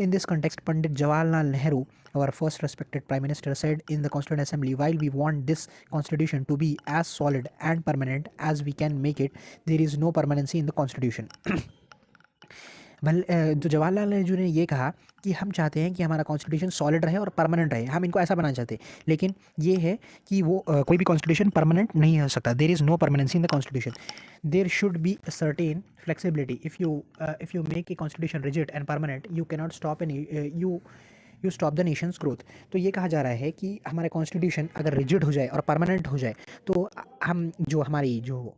In this context, Pandit Jawaharlal Nehru, our first respected Prime Minister, said in the Constituent Assembly, while we want this constitution to be as solid and permanent as we can make it, there is no permanency in the constitution. तो जवाहरलाल नेहरू ने ये कहा कि हम चाहते हैं कि हमारा कॉन्स्टिट्यूशन सॉलिड रहे और परमानेंट रहे, हम इनको ऐसा बनाना चाहते हैं, लेकिन ये है कि वो कोई भी कॉन्स्टिट्यूशन परमानेंट नहीं हो सकता. There is no permanency in the constitution. There should be a certain flexibility. If you make a constitution rigid and permanent, you cannot stop you stop the nation's growth. तो ये कहा जा रहा है कि हमारे कॉन्स्टिट्यूशन अगर रिजिड हो जाए और परमानेंट हो जाए तो हम हमारी जो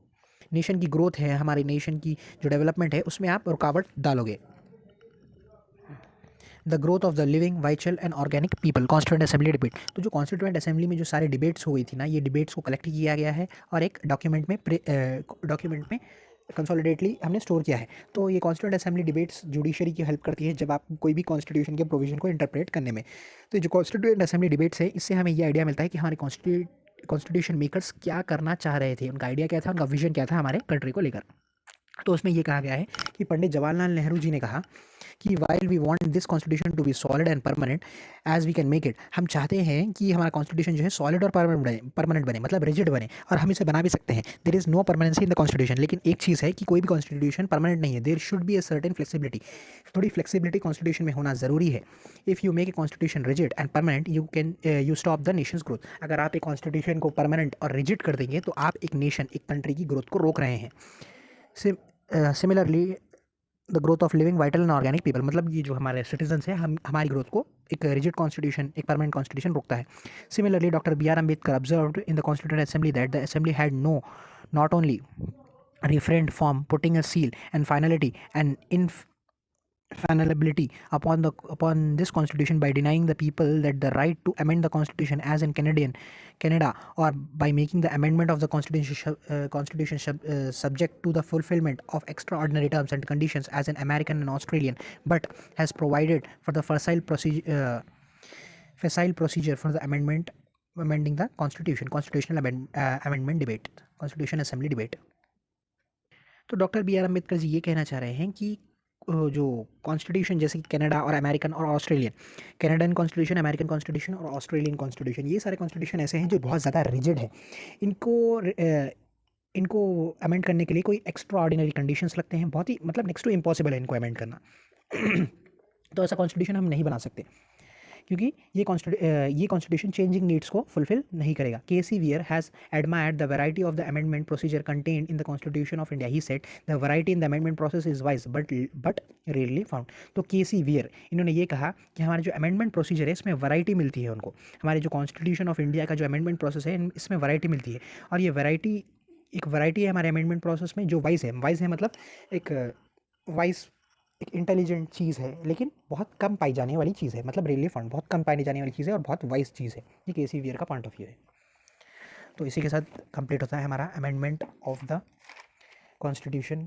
नेशन की ग्रोथ है, हमारी नेशन की जो डेवलपमेंट है, उसमें आप रुकावट डालोगे. The growth of the living which all and organic people. Constituent assembly debate. तो जो कॉन्स्टिट्यूएंट असेंबली में जो सारे डिबेट्स हो गई थी ना, ये डिबेट्स को कलेक्ट किया गया है और एक डॉक्यूमेंट में कंसोलिडेटली हमने स्टोर किया है. तो ये कॉन्स्टिट्यूएंट असेंबली डिबेट्स जुडिशरी की हेल्प करती है जब आप कोई भी कॉन्स्टिट्यूशन के प्रोविजन को इंटरप्रेट करने में. तो जो कॉन्स्टिट्यूएंट असेंबली डिबेट्स है, इससे हमें ये आइडिया मिलता है कि हमारे कॉन्स्टिट्यूशन मेकर्स क्या करना चाह रहे थे, उनका आइडिया क्या था, उनका विजन क्या था हमारे कंट्री को लेकर. तो उसमें ये कहा गया है कि पंडित जवाहरलाल नेहरू जी ने कहा कि while we want this constitution to be solid and permanent as we can make it. हम चाहते हैं कि हमारा कॉन्स्टिट्यूशन जो है सॉलिड और परमानेंट बने, मतलब रिजिड बने, और हम इसे बना भी सकते हैं. There is no permanency in the constitution. लेकिन एक चीज़ है कि कोई भी कॉन्स्टिट्यूशन परमानेंट नहीं है. There should be a certain flexibility. थोड़ी फ्लेक्सिबिलिटी कॉन्स्टिट्यूशन में होना ज़रूरी है. If you make a constitution rigid and permanent, you stop the nation's growth. अगर आप एक कॉन्स्टिट्यूशन को परमानेंट और रिजिड कर देंगे तो आप एक नेशन, एक कंट्री की ग्रोथ को रोक रहे हैं. Similarly the growth of living vital and organic people, मतलब ये जो हमारे सिटीजन्स हैं, हमारी ग्रोथ को एक रिजिड कॉन्स्टिट्यूशन, एक परमानेंट कॉन्स्टिट्यूशन रोकता है. Similarly doctor B R Ambedkar observed in the constituent assembly that the assembly had not only refrained from putting a seal and finality and infallibility upon this constitution by denying the people that the right to amend the constitution as in Canada, or by making the amendment of the constitution subject to the fulfillment of extraordinary terms and conditions as in American and Australian, but has provided for the facile procedure for the amending the constitutional amendment debate, constitution assembly debate. तो doctor B R Ambedkar ji ये कहना चाह रहे हैं कि जो constitution, जैसे कि कनाडा और अमेरिकन और Australian, Canadian constitution, American constitution और ऑस्ट्रेलियन कॉन्स्टिट्यूशन, ये सारे कॉन्स्टिट्यूशन ऐसे हैं जो बहुत ज़्यादा रिजिड है. इनको अमेंड करने के लिए कोई एक्स्ट्रा ऑर्डिनरी कंडीशंस लगते हैं, बहुत ही मतलब नेक्स्ट टू इम्पॉसिबल है इनको अमेंड करना. तो ऐसा कॉन्स्टिट्यूशन हम नहीं बना सकते क्योंकि ये कॉन्स्टिट्यूशन चेंजिंग नीड्स को फुलफिल नहीं करेगा. KC. Wear has admired the variety of the amendment procedure contained in the constitution of India. He said the variety in the amendment process is wise but rarely found. तो KC. Wear इन्होंने ये कहा कि हमारे जो amendment procedure है इसमें variety मिलती है उनको. हमारे जो कॉन्स्टिट्यूशन ऑफ इंडिया का जो अमेंडमेंट प्रोसेस है इसमें वैरायटी मिलती है, और ये वैरायटी एक वैरायटी है हमारे अमेंडमेंट प्रोसेस में जो वाइज है। वाइज है मतलब एक वाइज, एक इंटेलिजेंट चीज़ है, लेकिन बहुत कम पाई जाने वाली चीज़ है, मतलब रिलीफेंट बहुत कम पाई जाने वाली चीज़ है और बहुत वाइज चीज़ है। ये केसी वियर का पॉइंट ऑफ व्यू है। तो इसी के साथ कंप्लीट होता है हमारा अमेंडमेंट ऑफ द कॉन्स्टिट्यूशन